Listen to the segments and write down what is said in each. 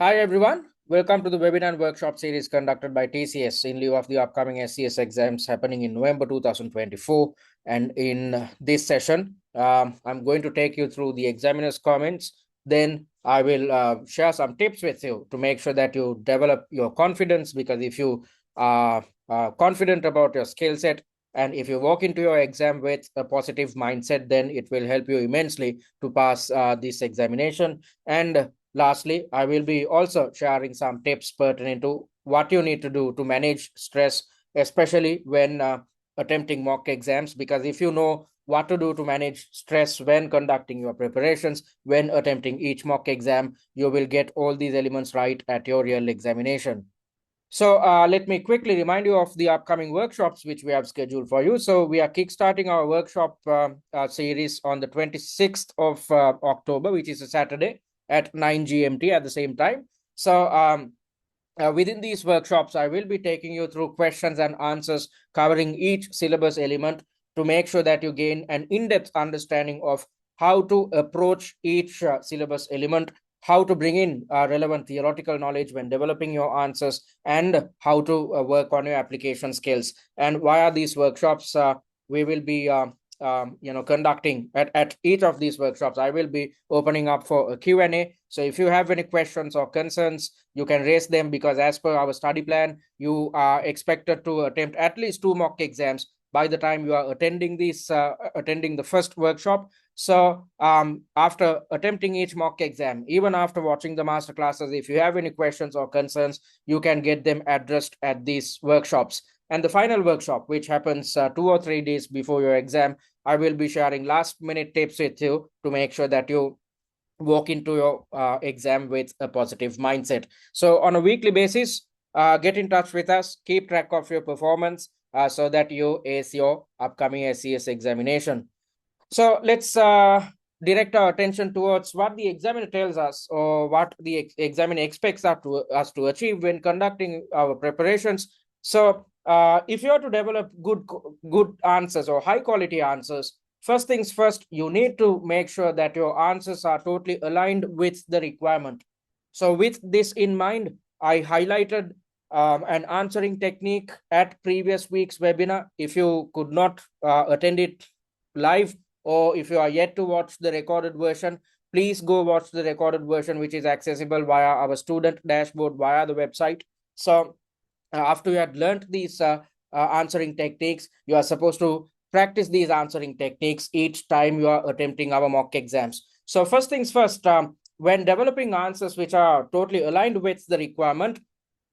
Hi everyone, welcome to the webinar and workshop series conducted by TCS in lieu of the upcoming SCS exams happening in November 2024. And in this session, I'm going to take you through the examiner's comments. Then I will share some tips with you to make sure that you develop your confidence, because if you are confident about your skill set and if you walk into your exam with a positive mindset, then it will help you immensely to pass this examination. And lastly, I will be also sharing some tips pertaining to what you need to do to manage stress, especially when attempting mock exams. Because if you know what to do to manage stress when conducting your preparations, when attempting each mock exam, you will get all these elements right at your real examination. So let me quickly remind you of the upcoming workshops which we have scheduled for you. So we are kickstarting our workshop series on the 26th of October, which is a Saturday at 9 GMT at the same time. So within these workshops, I will be taking you through questions and answers covering each syllabus element to make sure that you gain an in-depth understanding of how to approach each syllabus element, how to bring in relevant theoretical knowledge when developing your answers, and how to work on your application skills. And via these workshops, we will be conducting at each of these workshops. I will be opening up for a Q&A. So if you have any questions or concerns, you can raise them, because as per our study plan, you are expected to attempt at least 2 mock exams by the time you are attending the first workshop. So after attempting each mock exam, even after watching the master classes, if you have any questions or concerns, you can get them addressed at these workshops. And the final workshop, which happens 2 or 3 days before your exam, I will be sharing last minute tips with you to make sure that you walk into your exam with a positive mindset. So on a weekly basis, get in touch with us, keep track of your performance so that you ace your upcoming SCS examination. So let's direct our attention towards what the examiner tells us, or what the examiner expects us to achieve when conducting our preparations. So if you are to develop good answers or high quality answers, first things first, you need to make sure that your answers are totally aligned with the requirement. So with this in mind, I highlighted an answering technique at previous week's webinar. If you could not attend it live, or if you are yet to watch the recorded version, please go watch the recorded version, which is accessible via our student dashboard via the website. So after you had learned these answering techniques, you are supposed to practice these answering techniques each time you are attempting our mock exams. So first things first, when developing answers which are totally aligned with the requirement,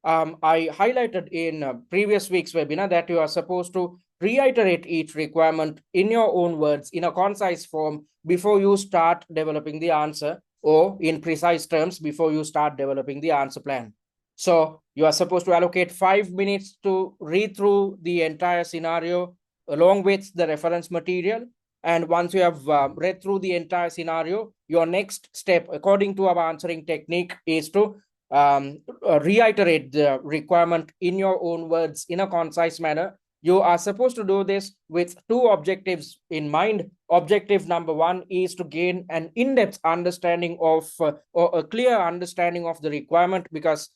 I highlighted in previous week's webinar that you are supposed to reiterate each requirement in your own words in a concise form before you start developing the answer, or in precise terms before you start developing the answer plan. So you are supposed to allocate 5 minutes to read through the entire scenario along with the reference material. And once you have read through the entire scenario, your next step, according to our answering technique, is to reiterate the requirement in your own words in a concise manner. You are supposed to do this with 2 objectives in mind. Objective number 1 is to gain an in-depth understanding of or a clear understanding of the requirement, because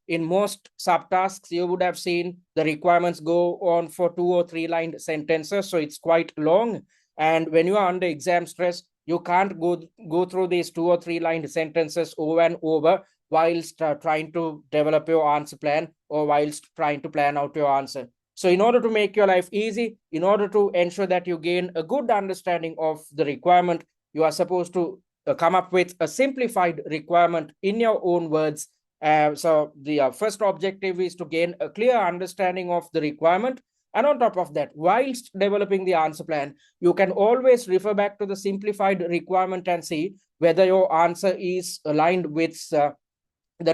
in most subtasks you would have seen the requirements go on for 2 or 3 line sentences, so it's quite long. And when you are under exam stress, you can't go through these 2 or 3 line sentences over and over whilst trying to develop your answer plan, or whilst trying to plan out your answer. So in order to make your life easy, in order to ensure that you gain a good understanding of the requirement, you are supposed to come up with a simplified requirement in your own words. So the first objective is to gain a clear understanding of the requirement. And on top of that, whilst developing the answer plan, you can always refer back to the simplified requirement and see whether your answer is aligned with the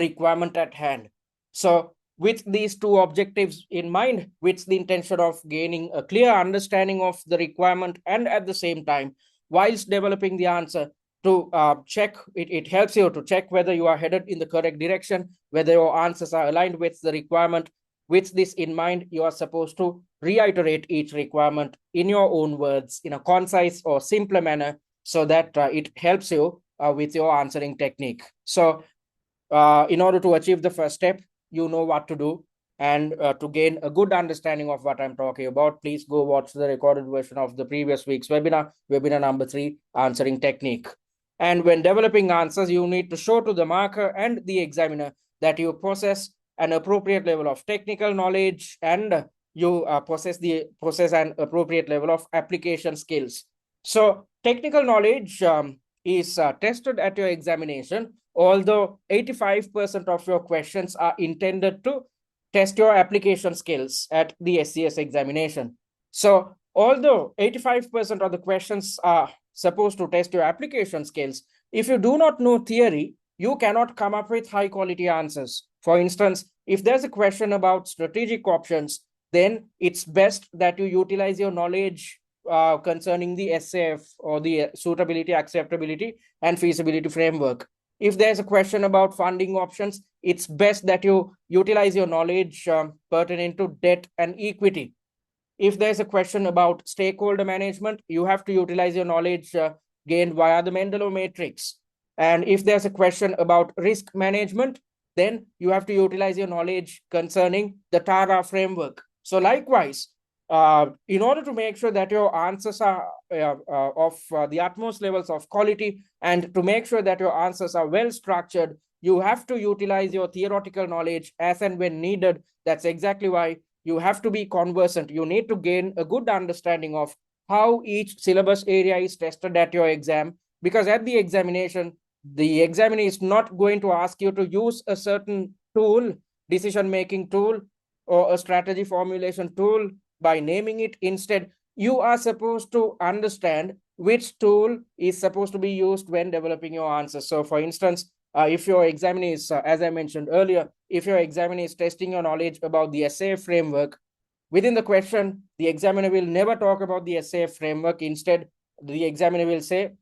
requirement at hand. So with these 2 objectives in mind, with the intention of gaining a clear understanding of the requirement, and at the same time, whilst developing the answer, to check, it helps you to check whether you are headed in the correct direction, whether your answers are aligned with the requirement. With this in mind, you are supposed to reiterate each requirement in your own words in a concise or simpler manner, so that it helps you with your answering technique. So In order to achieve the first step, you know what to do. And to gain a good understanding of what I'm talking about, please go watch the recorded version of the previous week's webinar, webinar number 3, answering technique. And when developing answers, you need to show to the marker and the examiner that you possess an appropriate level of technical knowledge, and you possess an appropriate level of application skills. So technical knowledge is tested at your examination, although 85% of your questions are intended to test your application skills at the SCS examination. So although 85% of the questions are supposed to test your application skills, if you do not know theory, you cannot come up with high quality answers. For instance, if there's a question about strategic options, then it's best that you utilize your knowledge concerning the SAF, or the suitability, acceptability, and feasibility framework. If there's a question about funding options, it's best that you utilize your knowledge pertinent to debt and equity. If there's a question about stakeholder management, you have to utilize your knowledge gained via the Mendelov matrix. And if there's a question about risk management, then you have to utilize your knowledge concerning the TARA framework. So likewise, in order to make sure that your answers are of the utmost levels of quality, and to make sure that your answers are well structured, you have to utilize your theoretical knowledge as and when needed. That's exactly why you have to be conversant. You need to gain a good understanding of how each syllabus area is tested at your exam, because at the examination, the examiner is not going to ask you to use a certain tool, decision-making tool, or a strategy formulation tool by naming it. Instead, you are supposed to understand which tool is supposed to be used when developing your answers. So for instance, if your examiner is, as I mentioned earlier, if your examiner is testing your knowledge about the SAF framework, within the question, the examiner will never talk about the SAF framework. Instead, the examiner will say,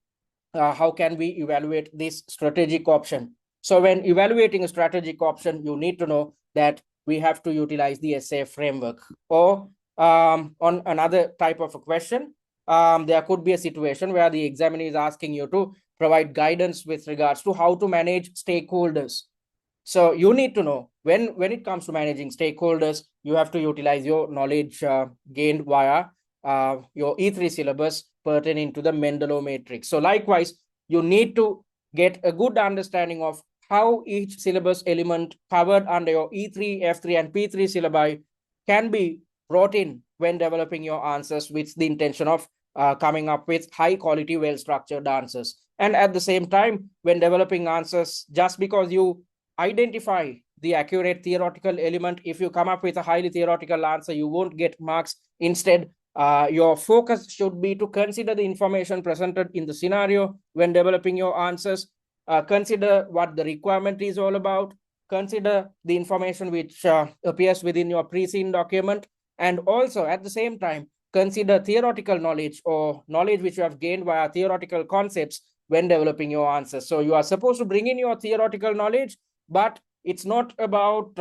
how can we evaluate this strategic option? So when evaluating a strategic option, you need to know that we have to utilize the SAF framework. Or on another type of a question, there could be a situation where the examiner is asking you to provide guidance with regards to how to manage stakeholders. So you need to know when it comes to managing stakeholders, you have to utilize your knowledge gained via your E3 syllabus pertaining to the Mendelov matrix. So likewise, you need to get a good understanding of how each syllabus element covered under your E3, F3, and P3 syllabi can be brought in when developing your answers with the intention of coming up with high quality, well-structured answers. And at the same time, when developing answers, just because you identify the accurate theoretical element, if you come up with a highly theoretical answer, you won't get marks. Instead, your focus should be to consider the information presented in the scenario when developing your answers. Consider what the requirement is all about. Consider the information which appears within your pre-seen document. And also, at the same time, consider theoretical knowledge, or knowledge which you have gained via theoretical concepts when developing your answers. So you are supposed to bring in your theoretical knowledge, but it's not about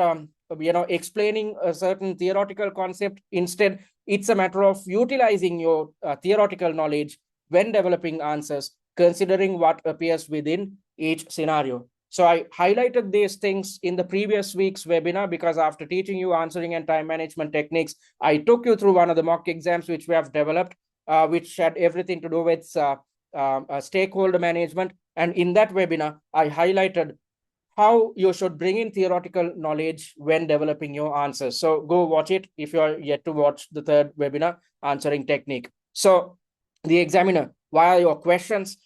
explaining a certain theoretical concept. Instead, it's a matter of utilizing your theoretical knowledge when developing answers, considering what appears within each scenario. So I highlighted these things in the previous week's webinar because after teaching you answering and time management techniques, I took you through one of the mock exams which we have developed, which had everything to do with stakeholder management. And in that webinar, I highlighted how you should bring in theoretical knowledge when developing your answers. So go watch it if you are yet to watch the third webinar, answering technique. So the examiner, via your questions,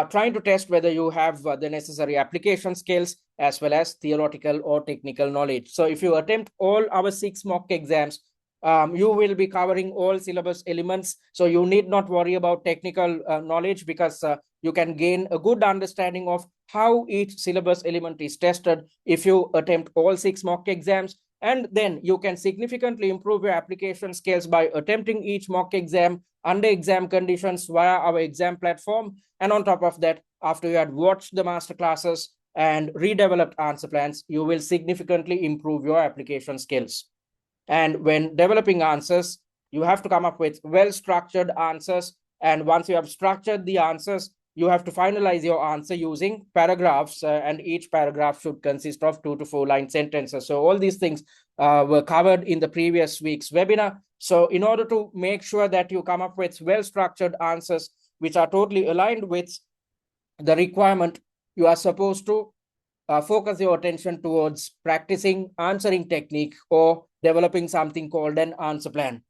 trying to test whether you have the necessary application skills as well as theoretical or technical knowledge. So if you attempt all our 6 mock exams, you will be covering all syllabus elements. So you need not worry about technical knowledge, because you can gain a good understanding of how each syllabus element is tested if you attempt all 6 mock exams. And then you can significantly improve your application skills by attempting each mock exam under exam conditions via our exam platform. And on top of that, after you had watched the master classes and redeveloped answer plans, you will significantly improve your application skills. And when developing answers, you have to come up with well-structured answers. And once you have structured the answers, you have to finalize your answer using paragraphs, and each paragraph should consist of 2 to 4 line sentences. So all these things were covered in the previous week's webinar. So in order to make sure that you come up with well-structured answers which are totally aligned with the requirement, you are supposed to focus your attention towards practicing answering technique or developing something called an answer plan.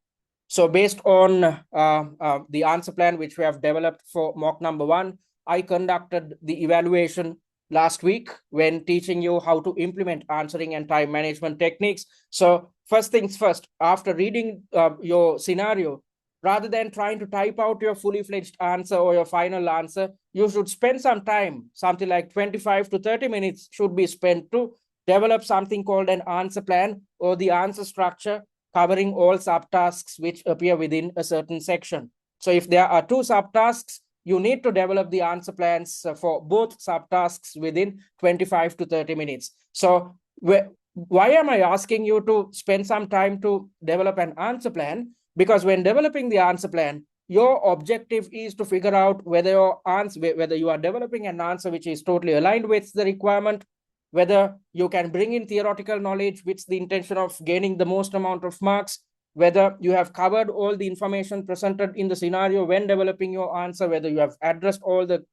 So based on the answer plan which we have developed for mock number 1, I conducted the evaluation last week when teaching you how to implement answering and time management techniques. So first things first, after reading your scenario, rather than trying to type out your fully fledged answer or your final answer, you should spend some time, something like 25 to 30 minutes should be spent to develop something called an answer plan or the answer structure, covering all subtasks which appear within a certain section. So if there are 2 subtasks, you need to develop the answer plans for both subtasks within 25 to 30 minutes. So why am I asking you to spend some time to develop an answer plan? Because when developing the answer plan, your objective is to figure out whether you are developing an answer which is totally aligned with the requirement, whether you can bring in theoretical knowledge with the intention of gaining the most amount of marks, whether you have covered all the information presented in the scenario when developing your answer, whether you have addressed all the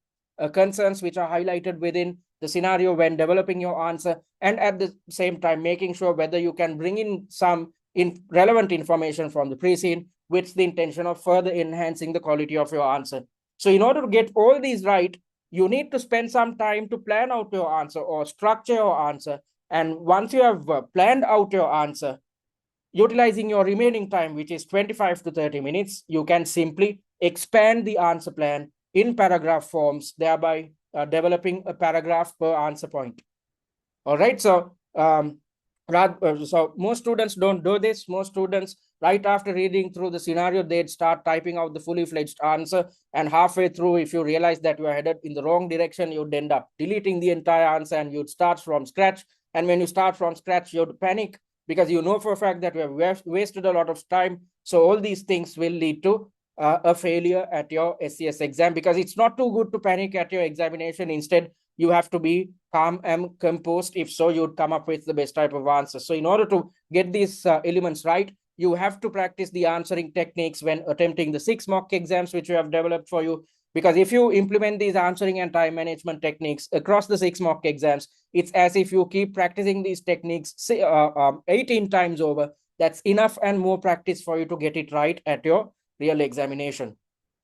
concerns which are highlighted within the scenario when developing your answer, and at the same time making sure whether you can bring in some relevant information from the pre-scene with the intention of further enhancing the quality of your answer. So in order to get all these right, you need to spend some time to plan out your answer or structure your answer. And once you have planned out your answer, utilizing your remaining time, which is 25 to 30 minutes, you can simply expand the answer plan in paragraph forms, thereby developing a paragraph per answer point. All right, so so most students don't do this. Most students, right after reading through the scenario, they'd start typing out the fully fledged answer, and halfway through, if you realize that you are headed in the wrong direction, you'd end up deleting the entire answer and you'd start from scratch. And when you start from scratch, you'd panic because you know for a fact that you have wasted a lot of time. So all these things will lead to a failure at your SCS exam, because it's not too good to panic at your examination. Instead, you have to be calm and composed. If so, you'd come up with the best type of answer. So in order to get these elements right, you have to practice the answering techniques when attempting the 6 mock exams which we have developed for you. Because if you implement these answering and time management techniques across the 6 mock exams, it's as if you keep practicing these techniques 18 times over. That's enough and more practice for you to get it right at your real examination.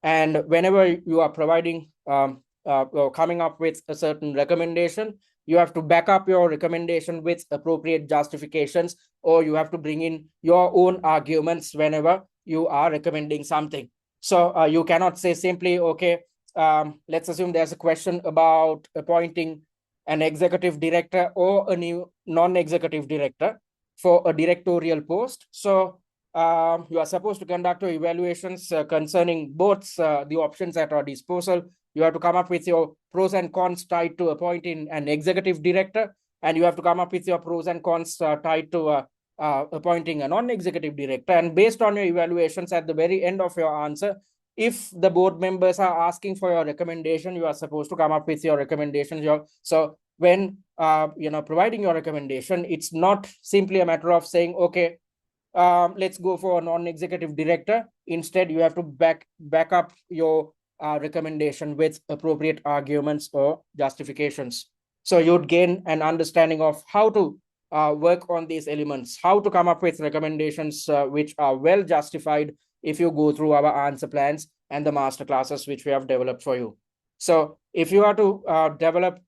And whenever you are providing or coming up with a certain recommendation, you have to back up your recommendation with appropriate justifications, or you have to bring in your own arguments whenever you are recommending something. So you cannot say simply, okay, let's assume there's a question about appointing an executive director or a new non-executive director for a directorial post. So you are supposed to conduct your evaluations concerning both the options at our disposal. You have to come up with your pros and cons tied to appointing an executive director, and you have to come up with your pros and cons tied to appointing a non-executive director. And based on your evaluations at the very end of your answer, if the board members are asking for your recommendation, you are supposed to come up with your recommendations. So when providing your recommendation, it's not simply a matter of saying, okay, let's go for a non-executive director. Instead, you have to back up your recommendation with appropriate arguments or justifications. So you'd gain an understanding of how to work on these elements, how to come up with recommendations which are well justified if you go through our answer plans and the master classes which we have developed for you. So if you are to develop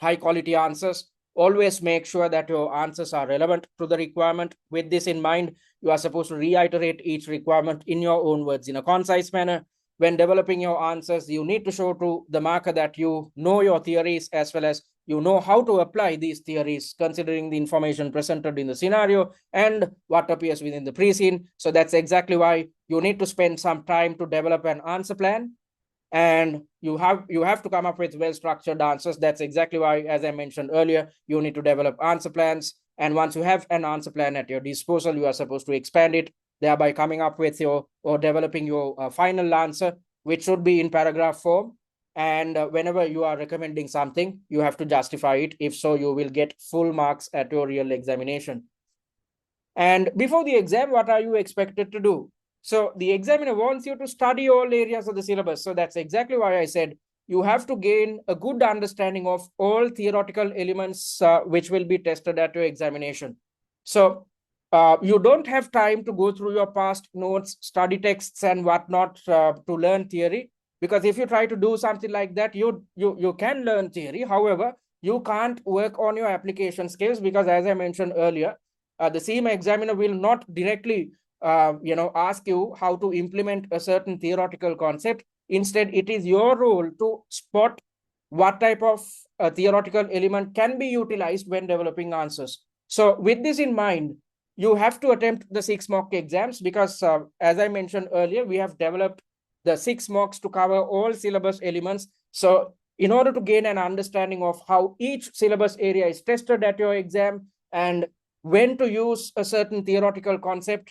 high quality answers, always make sure that your answers are relevant to the requirement. With this in mind, you are supposed to reiterate each requirement in your own words in a concise manner. When developing your answers, you need to show to the marker that you know your theories as well as you know how to apply these theories considering the information presented in the scenario and what appears within the pre-scene. So that's exactly why you need to spend some time to develop an answer plan, and you have to come up with well-structured answers. That's exactly why, as I mentioned earlier, you need to develop answer plans. And once you have an answer plan at your disposal, you are supposed to expand it, thereby coming up with your or developing your final answer, which should be in paragraph form. And whenever you are recommending something, you have to justify it. If so, you will get full marks at your real examination. And before the exam, what are you expected to do? So the examiner wants you to study all areas of the syllabus. So that's exactly why I said you have to gain a good understanding of all theoretical elements which will be tested at your examination. So you don't have time to go through your past notes, study texts, and whatnot to learn theory. Because if you try to do something like that, you can learn theory. However, you can't work on your application skills because, as I mentioned earlier, the CIMA examiner will not directly ask you how to implement a certain theoretical concept. Instead, it is your role to spot what type of theoretical element can be utilized when developing answers. So with this in mind, you have to attempt the 6 mock exams because, as I mentioned earlier, we have developed the 6 mocks to cover all syllabus elements. So in order to gain an understanding of how each syllabus area is tested at your exam and when to use a certain theoretical concept,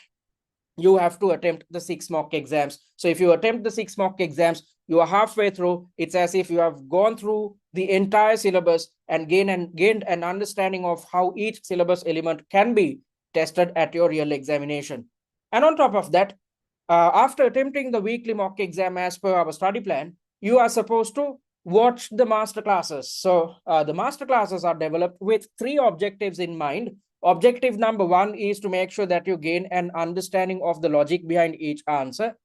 you have to attempt the 6 mock exams. So if you attempt the 6 mock exams, you are halfway through. It's as if you have gone through the entire syllabus and gained an understanding of how each syllabus element can be tested at your real examination. And on top of that, after attempting the weekly mock exam as per our study plan, you are supposed to watch the master classes. So the master classes are developed with 3 objectives in mind. Objective number 1 is to make sure that you gain an understanding of the logic behind each answer.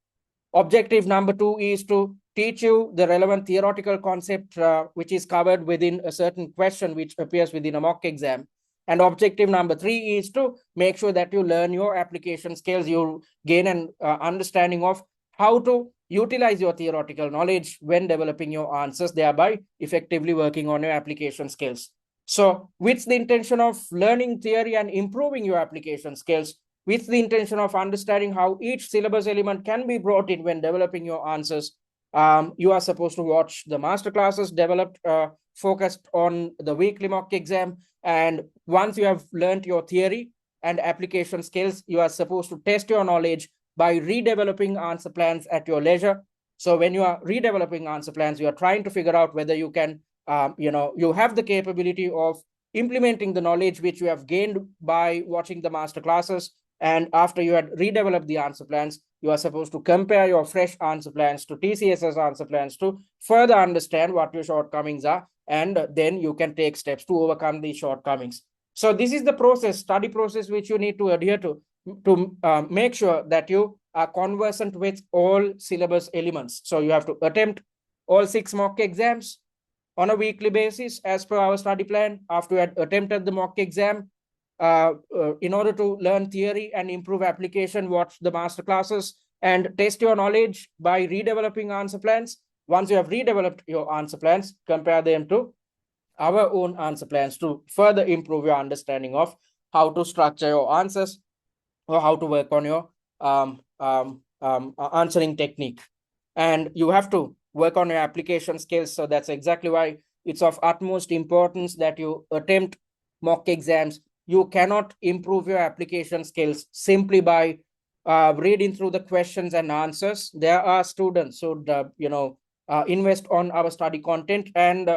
Objective number 2 is to teach you the relevant theoretical concept which is covered within a certain question which appears within a mock exam. And objective number 3 is to make sure that you learn your application skills, you gain an understanding of how to utilize your theoretical knowledge when developing your answers, thereby effectively working on your application skills. So with the intention of learning theory and improving your application skills, with the intention of understanding how each syllabus element can be brought in when developing your answers, you are supposed to watch the master classes developed focused on the weekly mock exam. And once you have learned your theory and application skills, you are supposed to test your knowledge by redeveloping answer plans at your leisure. So when you are redeveloping answer plans, you are trying to figure out whether you can, you have the capability of implementing the knowledge which you have gained by watching the master classes. And after you had redeveloped the answer plans, you are supposed to compare your fresh answer plans to TCS's answer plans to further understand what your shortcomings are. And then you can take steps to overcome these shortcomings. So this is the process, study process, which you need to adhere to make sure that you are conversant with all syllabus elements. So you have to attempt all 6 mock exams on a weekly basis as per our study plan. After you had attempted the mock exam, in order to learn theory and improve application, watch the master classes and test your knowledge by redeveloping answer plans. Once you have redeveloped your answer plans, compare them to our own answer plans to further improve your understanding of how to structure your answers or how to work on your answering technique. And you have to work on your application skills. So that's exactly why it's of utmost importance that you attempt mock exams. You cannot improve your application skills simply by reading through the questions and answers. There are students who invest on our study content and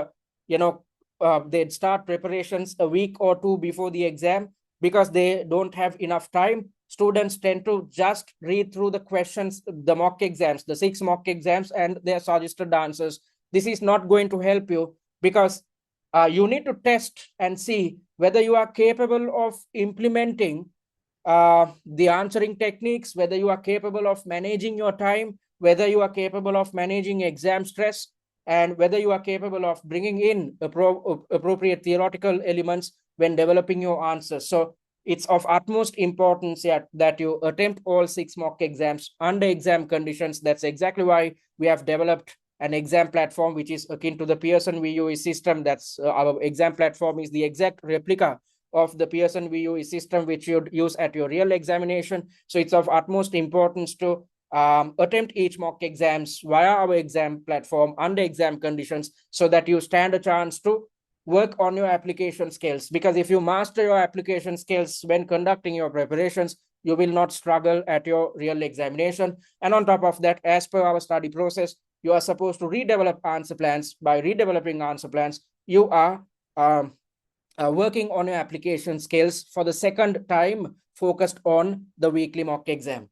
they'd start preparations a week or 2 before the exam because they don't have enough time. Students tend to just read through the questions, the mock exams, the 6 mock exams and their suggested answers. This is not going to help you because you need to test and see whether you are capable of implementing the answering techniques, whether you are capable of managing your time, whether you are capable of managing exam stress, and whether you are capable of bringing in appropriate theoretical elements when developing your answers. So it's of utmost importance that you attempt all 6 mock exams under exam conditions. That's exactly why we have developed an exam platform which is akin to the Pearson VUE system. That's our exam platform is the exact replica of the Pearson VUE system which you'd use at your real examination. So it's of utmost importance to attempt each mock exams via our exam platform under exam conditions so that you stand a chance to work on your application skills. Because if you master your application skills when conducting your preparations, you will not struggle at your real examination. And on top of that, as per our study process, you are supposed to redevelop answer plans. By redeveloping answer plans, you are working on your application skills for the second time, focused on the weekly mock exam.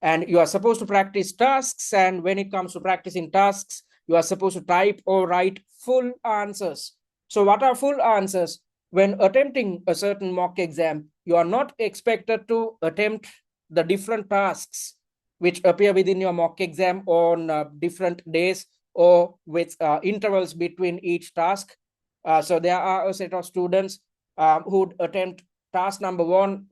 And you are supposed to practice tasks. And when it comes to practicing tasks, you are supposed to type or write full answers. So what are full answers? When attempting a certain mock exam, you are not expected to attempt the different tasks which appear within your mock exam on different days or with intervals between each task. So there are a set of students who would attempt task number one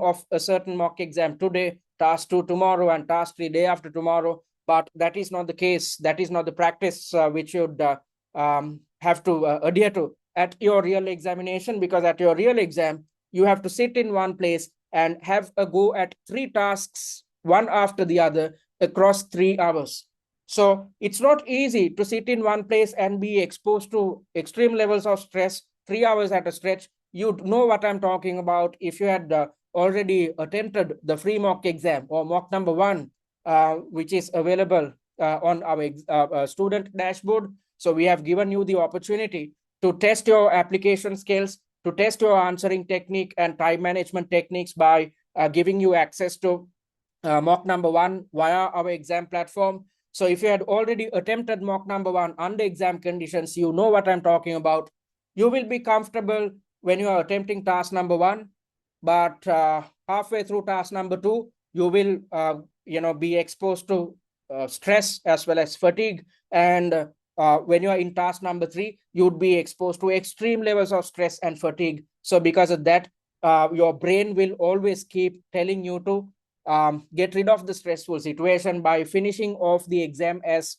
of a certain mock exam today, task 2 tomorrow, and task 3 day after tomorrow. But that is not the case. That is not the practice which you'd have to adhere to at your real examination, because at your real exam, you have to sit in one place and have a go at 3 tasks, one after the other, across 3 hours. So it's not easy to sit in one place and be exposed to extreme levels of stress 3 hours at a stretch. You'd know what I'm talking about if you had already attempted the free mock exam or mock number 1, which is available on our student dashboard. So we have given you the opportunity to test your application skills, to test your answering technique and time management techniques by giving you access to mock number 1 via our exam platform. So if you had already attempted mock number 1 under exam conditions, you know what I'm talking about. You will be comfortable when you are attempting task number 1, but halfway through task number 2, you will be exposed to stress as well as fatigue. And when you are in task number 3, you would be exposed to extreme levels of stress and fatigue. So because of that, your brain will always keep telling you to get rid of the stressful situation by finishing off the exam as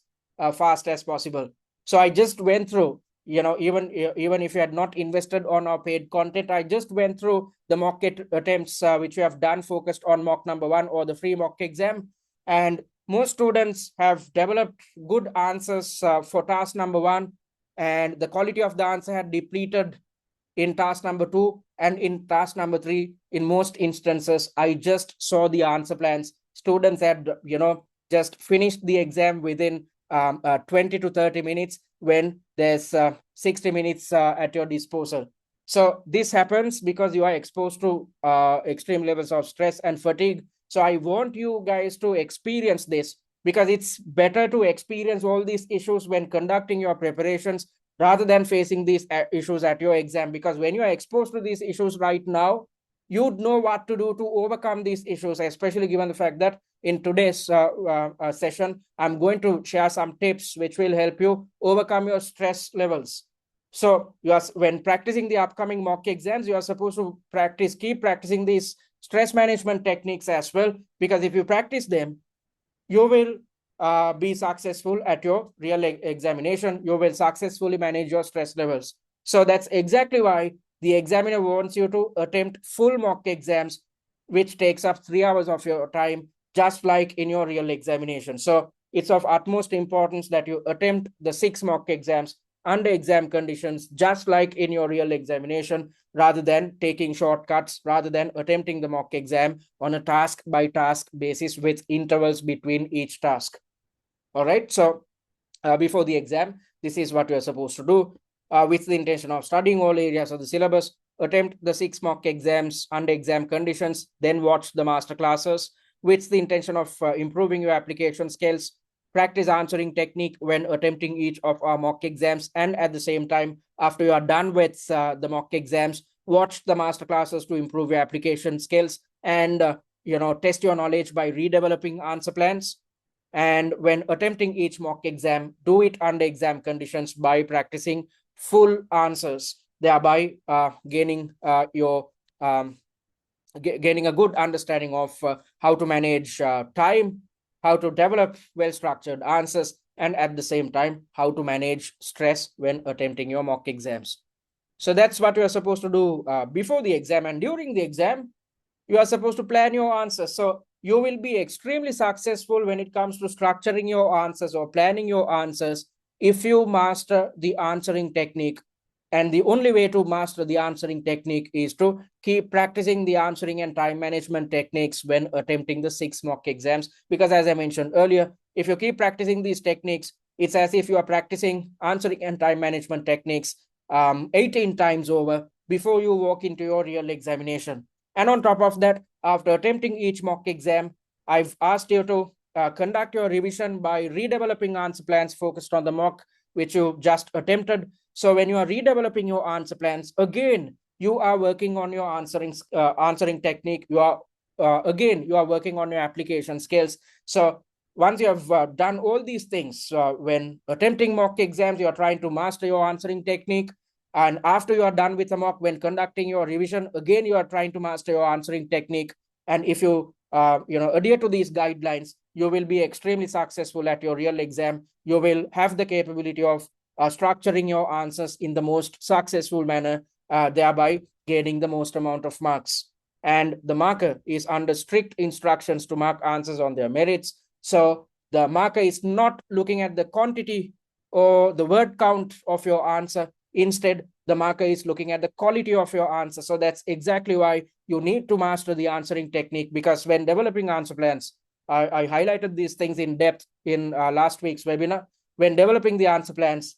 fast as possible. So I just went through, even if you had not invested on our paid content, I just went through the mock attempts which you have done focused on mock number 1 or the free mock exam. And most students have developed good answers for task number 1, and the quality of the answer had depleted in task number 2 and in task number 3. In most instances, I just saw the answer plans. Students had, just finished the exam within 20 to 30 minutes when there's 60 minutes at your disposal. So this happens because you are exposed to extreme levels of stress and fatigue. So I want you guys to experience this, because it's better to experience all these issues when conducting your preparations rather than facing these issues at your exam. Because when you are exposed to these issues right now, you'd know what to do to overcome these issues, especially given the fact that in today's session, I'm going to share some tips which will help you overcome your stress levels. So when practicing the upcoming mock exams, you are supposed to keep practicing these stress management techniques as well, because if you practice them, you will be successful at your real examination. You will successfully manage your stress levels. So that's exactly why the examiner wants you to attempt full mock exams, which takes up 3 hours of your time, just like in your real examination. So it's of utmost importance that you attempt the 6 mock exams under exam conditions, just like in your real examination, rather than taking shortcuts, rather than attempting the mock exam on a task by task basis with intervals between each task. All right. So before the exam, this is what you're supposed to do with the intention of studying all areas of the syllabus. Attempt the 6 mock exams under exam conditions, then watch the master classes with the intention of improving your application skills. Practice answering technique when attempting each of our mock exams, and at the same time, after you are done with the mock exams, watch the master classes to improve your application skills and test your knowledge by redeveloping answer plans. And when attempting each mock exam, do it under exam conditions by practicing full answers, thereby gaining gaining a good understanding of how to manage time, how to develop well-structured answers, and at the same time, how to manage stress when attempting your mock exams. So that's what you are supposed to do before the exam. And during the exam, you are supposed to plan your answers. So you will be extremely successful when it comes to structuring your answers or planning your answers if you master the answering technique And the only way to master the answering technique is to keep practicing the answering and time management techniques when attempting the 6 mock exams. Because as I mentioned earlier, if you keep practicing these techniques, it's as if you are practicing answering and time management techniques 18 times over before you walk into your real examination. And on top of that, after attempting each mock exam, I've asked you to conduct your revision by redeveloping answer plans focused on the mock which you just attempted. So when you are redeveloping your answer plans, again, you are working on your answering technique. You are again, you are working on your application skills. So once you have done all these things, when attempting mock exams, you are trying to master your answering technique. And after you are done with the mock, when conducting your revision, again, you are trying to master your answering technique. And if you adhere to these guidelines, you will be extremely successful at your real exam. You will have the capability of structuring your answers in the most successful manner, thereby gaining the most amount of marks. And the marker is under strict instructions to mark answers on their merits. So the marker is not looking at the quantity or the word count of your answer. Instead, the marker is looking at the quality of your answer. So that's exactly why you need to master the answering technique, because when developing answer plans, I highlighted these things in depth in last week's webinar. When developing the answer plans,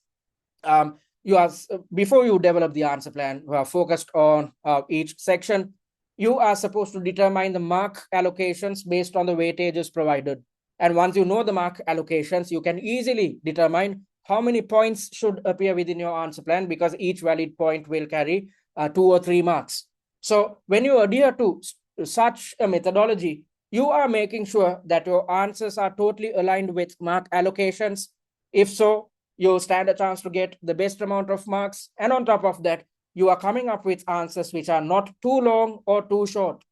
you are before you develop the answer plan, focused on each section, you are supposed to determine the mark allocations based on the weightages provided. And once you know the mark allocations, you can easily determine how many points should appear within your answer plan, because each valid point will carry 2 or 3 marks. So when you adhere to such a methodology, you are making sure that your answers are totally aligned with mark allocations. If so, you stand a chance to get the best amount of marks. And on top of that, you are coming up with answers which are not too long or too short.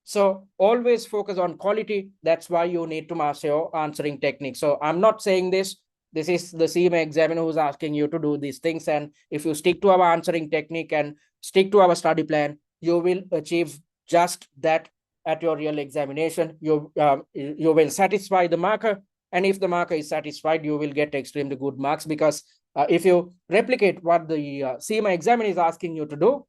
So always focus on quality. That's why you need to master your answering technique. So I'm not saying this. This is the CIMA examiner who's asking you to do these things. And if you stick to our answering technique and stick to our study plan, you will achieve just that at your real examination. You will satisfy the marker. And if the marker is satisfied, you will get extremely good marks, because if you replicate what the CIMA examiner is asking you to do,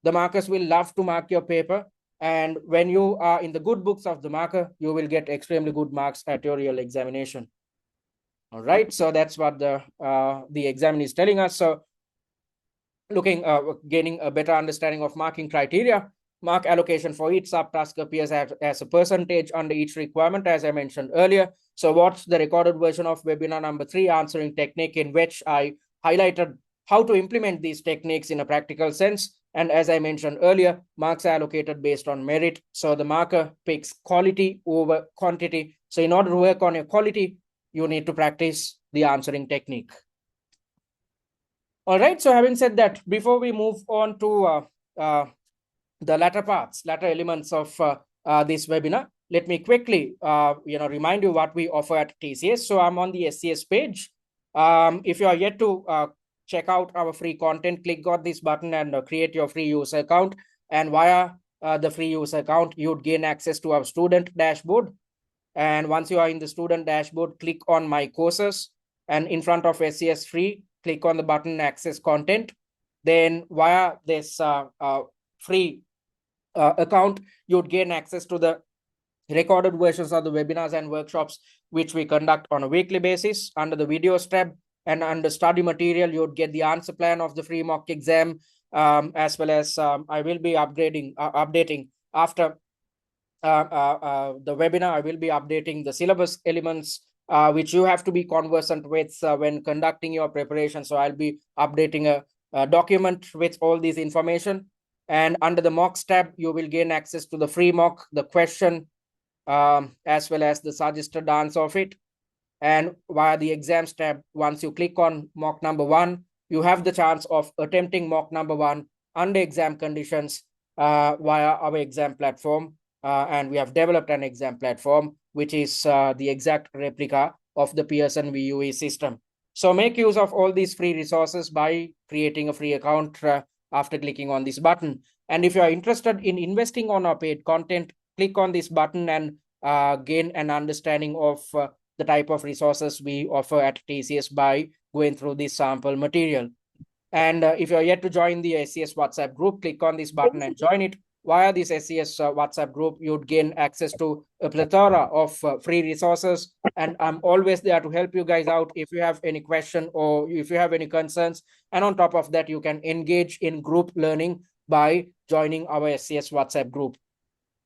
the markers will love to mark your paper. And when you are in the good books of the marker, you will get extremely good marks at your real examination. All right, so that's what the examiner is telling us. So gaining a better understanding of marking criteria, mark allocation for each subtask appears as a percentage under each requirement, as I mentioned earlier. So watch the recorded version of webinar number 3, answering technique, in which I highlighted how to implement these techniques in a practical sense. And as I mentioned earlier, marks are allocated based on merit. So the marker picks quality over quantity. So in order to work on your quality, you need to practice the answering technique. All right, so having said that, before we move on to the latter elements of this webinar, let me quickly remind you what we offer at TCS. So I'm on the SCS page. If you are yet to check out our free content, click on this button and create your free user account. And via the free user account, you'd gain access to our student dashboard. And once you are in the student dashboard, click on my courses, and in front of SCS free, click on the button access content. Then via this free account, you'd gain access to the recorded versions of the webinars and workshops which we conduct on a weekly basis. Under the videos tab and under study material, you'd get the answer plan of the free mock exam, as well as I will be updating after the webinar. I will be updating the syllabus elements which you have to be conversant with when conducting your preparation. So I'll be updating a document with all this information. And under the mocks tab, you will gain access to the free mock, the question, as well as the suggested answer of it. And via the exams tab, once you click on mock number 1, you have the chance of attempting mock number 1 under exam conditions via our exam platform. And we have developed an exam platform, which is the exact replica of the Pearson VUE system. So make use of all these free resources by creating a free account after clicking on this button. And if you are interested in investing on our paid content, click on this button and gain an understanding of the type of resources we offer at TCS by going through this sample material. And if you're yet to join the SCS WhatsApp group, click on this button and join it. Via this SCS WhatsApp group, you'd gain access to a plethora of free resources. And I'm always there to help you guys out if you have any question or if you have any concerns. And on top of that, you can engage in group learning by joining our SCS WhatsApp group.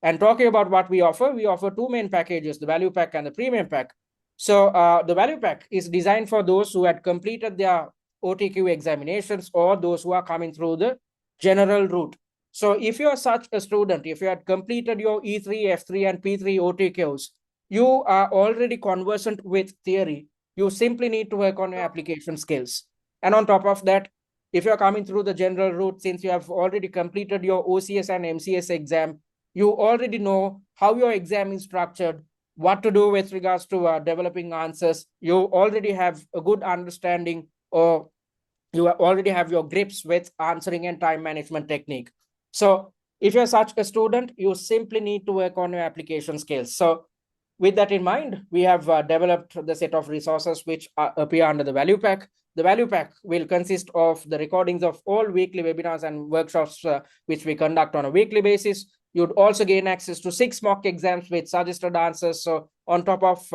And talking about what we offer two main packages, the value pack and the premium pack. So the value pack is designed for those who had completed their OTQ examinations or those who are coming through the general route. So if you are such a student, if you had completed your E3, F3 and P3 OTQs, you are already conversant with theory. You simply need to work on your application skills. And on top of that, if you're coming through the general route, since you have already completed your OCS and MCS exam, you already know how your exam is structured, what to do with regards to developing answers. You already have a good understanding, or you already have your grips with answering and time management technique. So if you're such a student, you simply need to work on your application skills. So with that in mind, we have developed the set of resources which appear under the value pack. The value pack will consist of the recordings of all weekly webinars and workshops which we conduct on a weekly basis. You'd also gain access to 6 mock exams with suggested answers. So on top of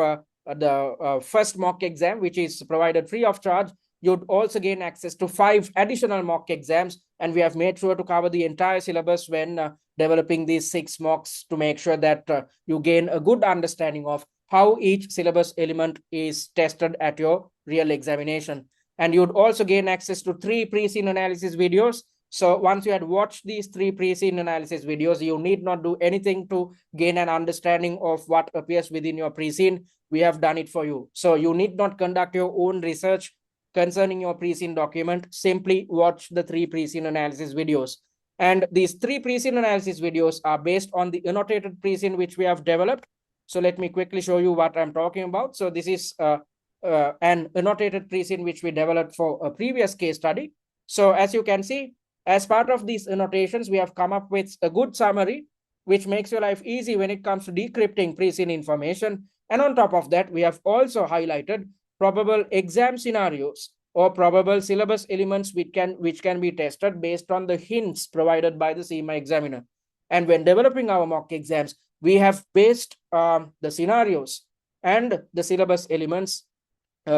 the first mock exam, which is provided free of charge, you'd also gain access to 5 additional mock exams. And we have made sure to cover the entire syllabus when developing these 6 mocks to make sure that you gain a good understanding of how each syllabus element is tested at your real examination. And you'd also gain access to 3 pre-scene analysis videos. So once you had watched these 3 pre-scene analysis videos, you need not do anything to gain an understanding of what appears within your pre-scene. We have done it for you. So you need not conduct your own research concerning your pre-scene document. Simply watch the 3 pre-scene analysis videos. And these 3 pre-scene analysis videos are based on the annotated pre-scene which we have developed. So let me quickly show you what I'm talking about. So this is an annotated pre-scene which we developed for a previous case study. So as you can see, as part of these annotations, we have come up with a good summary which makes your life easy when it comes to decrypting pre-scene information. And on top of that, we have also highlighted probable exam scenarios or probable syllabus elements which can be tested based on the hints provided by the CIMA examiner. And when developing our mock exams, we have based the scenarios and the syllabus elements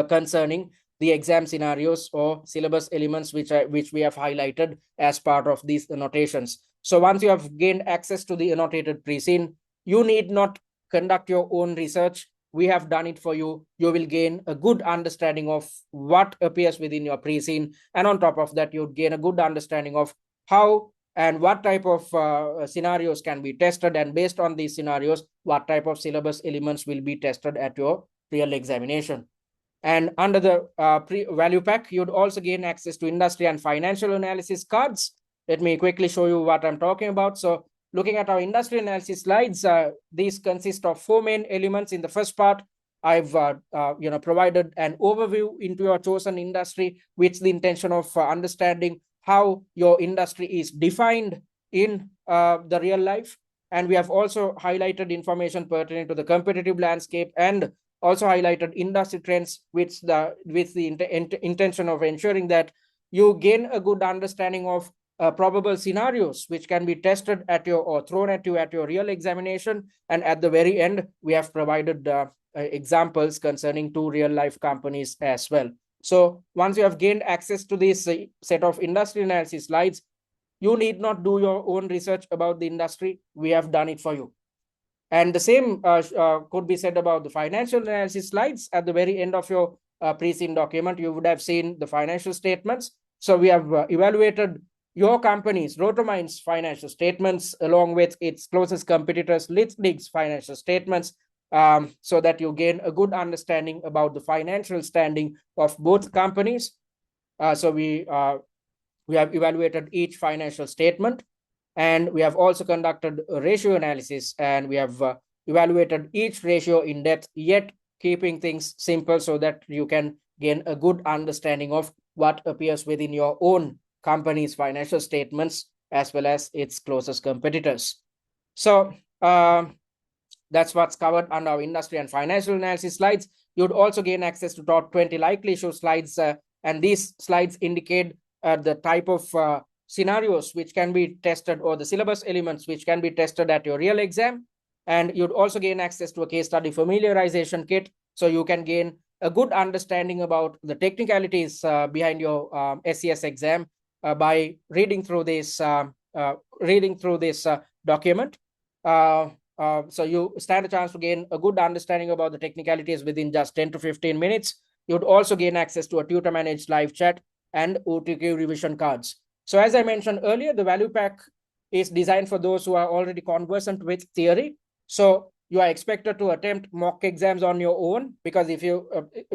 concerning the exam scenarios or syllabus elements which we have highlighted as part of these annotations. So once you have gained access to the annotated pre-scene, you need not conduct your own research. We have done it for you. You will gain a good understanding of what appears within your pre-scene. And on top of that, you'd gain a good understanding of how and what type of scenarios can be tested. And based on these scenarios, what type of syllabus elements will be tested at your real examination. And under the value pack, you'd also gain access to industry and financial analysis cards. Let me quickly show you what I'm talking about. So looking at our industry analysis slides, these consist of 4 main elements. In the first part, I've provided an overview into your chosen industry with the intention of understanding how your industry is defined in the real life. And we have also highlighted information pertaining to the competitive landscape and also highlighted industry trends with the intention of ensuring that you gain a good understanding of probable scenarios which can be tested at your or thrown at you at your real examination. And at the very end, we have provided examples concerning 2 real life companies as well. So once you have gained access to this set of industry analysis slides, you need not do your own research about the industry. We have done it for you. And the same could be said about the financial analysis slides. At the very end of your pre-scene document, you would have seen the financial statements. So we have evaluated your company's, Rotomyne's financial statements along with its closest competitors, Litdig's financial statements, so that you gain a good understanding about the financial standing of both companies. So we have evaluated each financial statement. And we have also conducted a ratio analysis, and we have evaluated each ratio in depth, yet keeping things simple so that you can gain a good understanding of what appears within your own company's financial statements as well as its closest competitors. So that's what's covered under our industry and financial analysis slides. You'd also gain access to top 20 likely issue slides, and these slides indicate the type of scenarios which can be tested, or the syllabus elements which can be tested at your real exam. And you'd also gain access to a case study familiarization kit, so you can gain a good understanding about the technicalities behind your SCS exam by reading through this document. So you stand a chance to gain a good understanding about the technicalities within just 10 to 15 minutes. You'd also gain access to a tutor managed live chat and OTQ revision cards. So as I mentioned earlier, the value pack is designed for those who are already conversant with theory. So you are expected to attempt mock exams on your own, because if you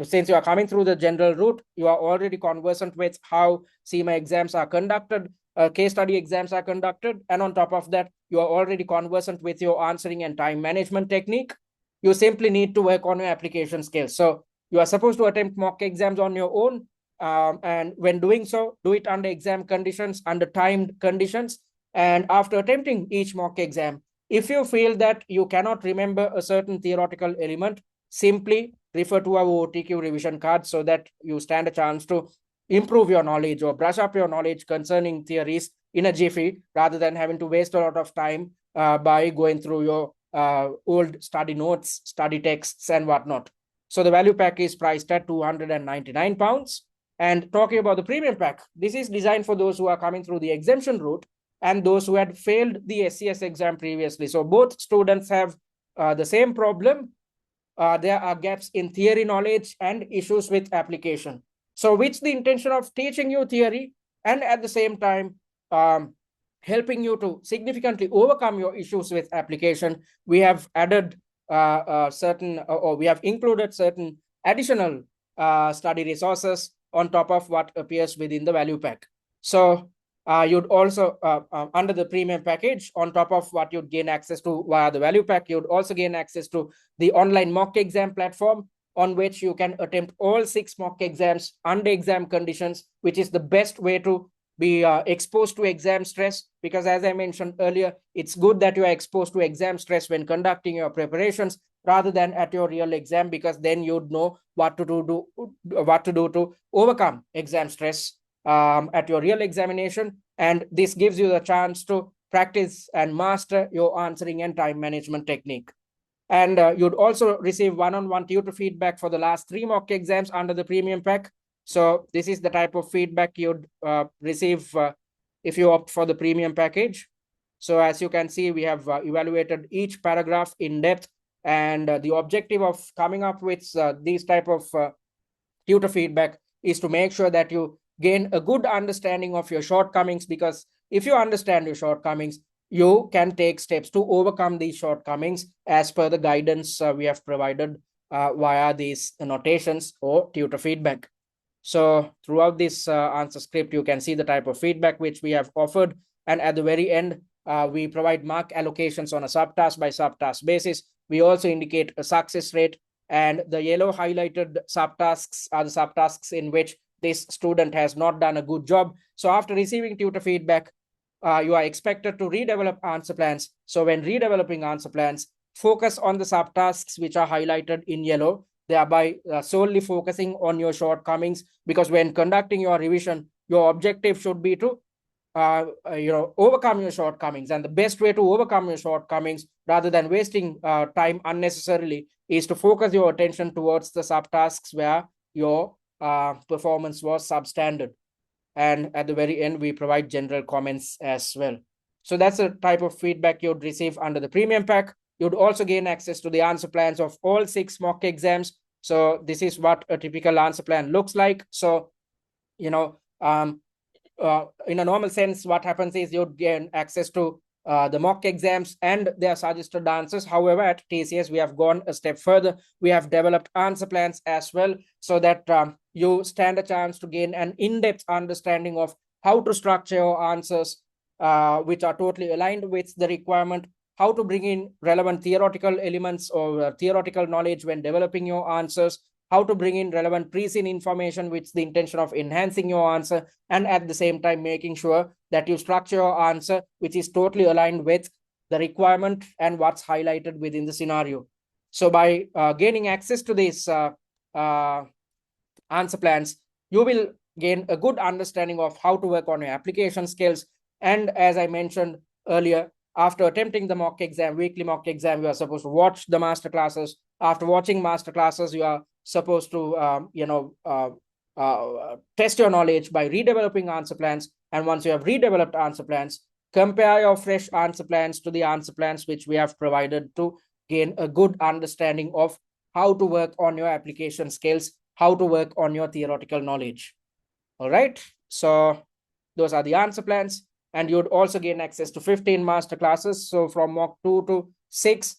since you are coming through the general route, you are already conversant with how CIMA exams are conducted, case study exams are conducted, and on top of that, you are already conversant with your answering and time management technique. You simply need to work on your application skills. So you are supposed to attempt mock exams on your own, and when doing so, do it under exam conditions, under timed conditions. And after attempting each mock exam, if you feel that you cannot remember a certain theoretical element, simply refer to our OTQ revision card, so that you stand a chance to improve your knowledge or brush up your knowledge concerning theories in a jiffy, rather than having to waste a lot of time by going through your old study notes, study texts, and whatnot. So the value pack is priced at £299. And talking about the premium pack, this is designed for those who are coming through the exemption route and those who had failed the SCS exam previously. So both students have the same problem. There are gaps in theory knowledge and issues with application. So with the intention of teaching you theory and at the same time helping you to significantly overcome your issues with application, we have added we have included certain additional study resources on top of what appears within the value pack. So you'd also, under the premium package, on top of what you'd gain access to via the value pack, you'd also gain access to the online mock exam platform, on which you can attempt all 6 mock exams under exam conditions, which is the best way to be exposed to exam stress. Because as I mentioned earlier, it's good that you are exposed to exam stress when conducting your preparations rather than at your real exam, because then you'd know what to do to overcome exam stress at your real examination. And this gives you the chance to practice and master your answering and time management technique. And you'd also receive one-on-one tutor feedback for the last 3 mock exams under the premium pack. So this is the type of feedback you'd receive if you opt for the premium package. So as you can see, we have evaluated each paragraph in depth, and the objective of coming up with these type of tutor feedback is to make sure that you gain a good understanding of your shortcomings, because if you understand your shortcomings, you can take steps to overcome these shortcomings as per the guidance we have provided via these annotations or tutor feedback. So throughout this answer script, you can see the type of feedback which we have offered. And at the very end, we provide mark allocations on a subtask by subtask basis. We also indicate a success rate, and the yellow highlighted subtasks are the subtasks in which this student has not done a good job. So after receiving tutor feedback, you are expected to redevelop answer plans. So when redeveloping answer plans, focus on the subtasks which are highlighted in yellow, thereby solely focusing on your shortcomings, because when conducting your revision, your objective should be to overcome your shortcomings. And the best way to overcome your shortcomings, rather than wasting time unnecessarily, is to focus your attention towards the subtasks where your performance was substandard. And at the very end, we provide general comments as well. So that's the type of feedback you'd receive under the premium pack. You'd also gain access to the answer plans of all 6 mock exams. So this is what a typical answer plan looks like. So, in a normal sense, what happens is you'd gain access to the mock exams and their suggested answers. However, at TCS, we have gone a step further. We have developed answer plans as well, so that you stand a chance to gain an in-depth understanding of how to structure your answers, which are totally aligned with the requirement, how to bring in relevant theoretical elements or theoretical knowledge when developing your answers, how to bring in relevant pre-seen information with the intention of enhancing your answer, and at the same time making sure that you structure your answer which is totally aligned with the requirement and what's highlighted within the scenario. So by gaining access to these answer plans, you will gain a good understanding of how to work on your application skills. And as I mentioned earlier, after attempting the mock exam, weekly mock exam, you are supposed to watch the master classes. After watching master classes, you are supposed to test your knowledge by redeveloping answer plans. And once you have redeveloped answer plans, compare your fresh answer plans to the answer plans which we have provided to gain a good understanding of how to work on your application skills, how to work on your theoretical knowledge. All right. So those are the answer plans. And you'd also gain access to 15 master classes. So from mock 2 to 6,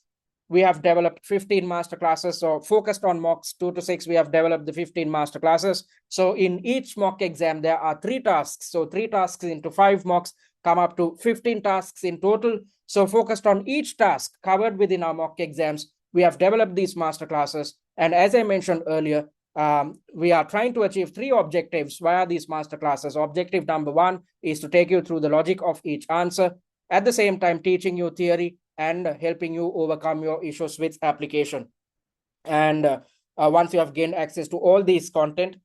we have developed 15 master classes. So focused on mocks 2 to 6, we have developed the 15 master classes. So in each mock exam, there are 3 tasks. So 3 tasks into 5 mocks come up to 15 tasks in total. So focused on each task covered within our mock exams, we have developed these master classes. And as I mentioned earlier, we are trying to achieve 3 objectives via these master classes. Objective number 1 is to take you through the logic of each answer, at the same time teaching you theory and helping you overcome your issues with application. And once you have gained access to all these content,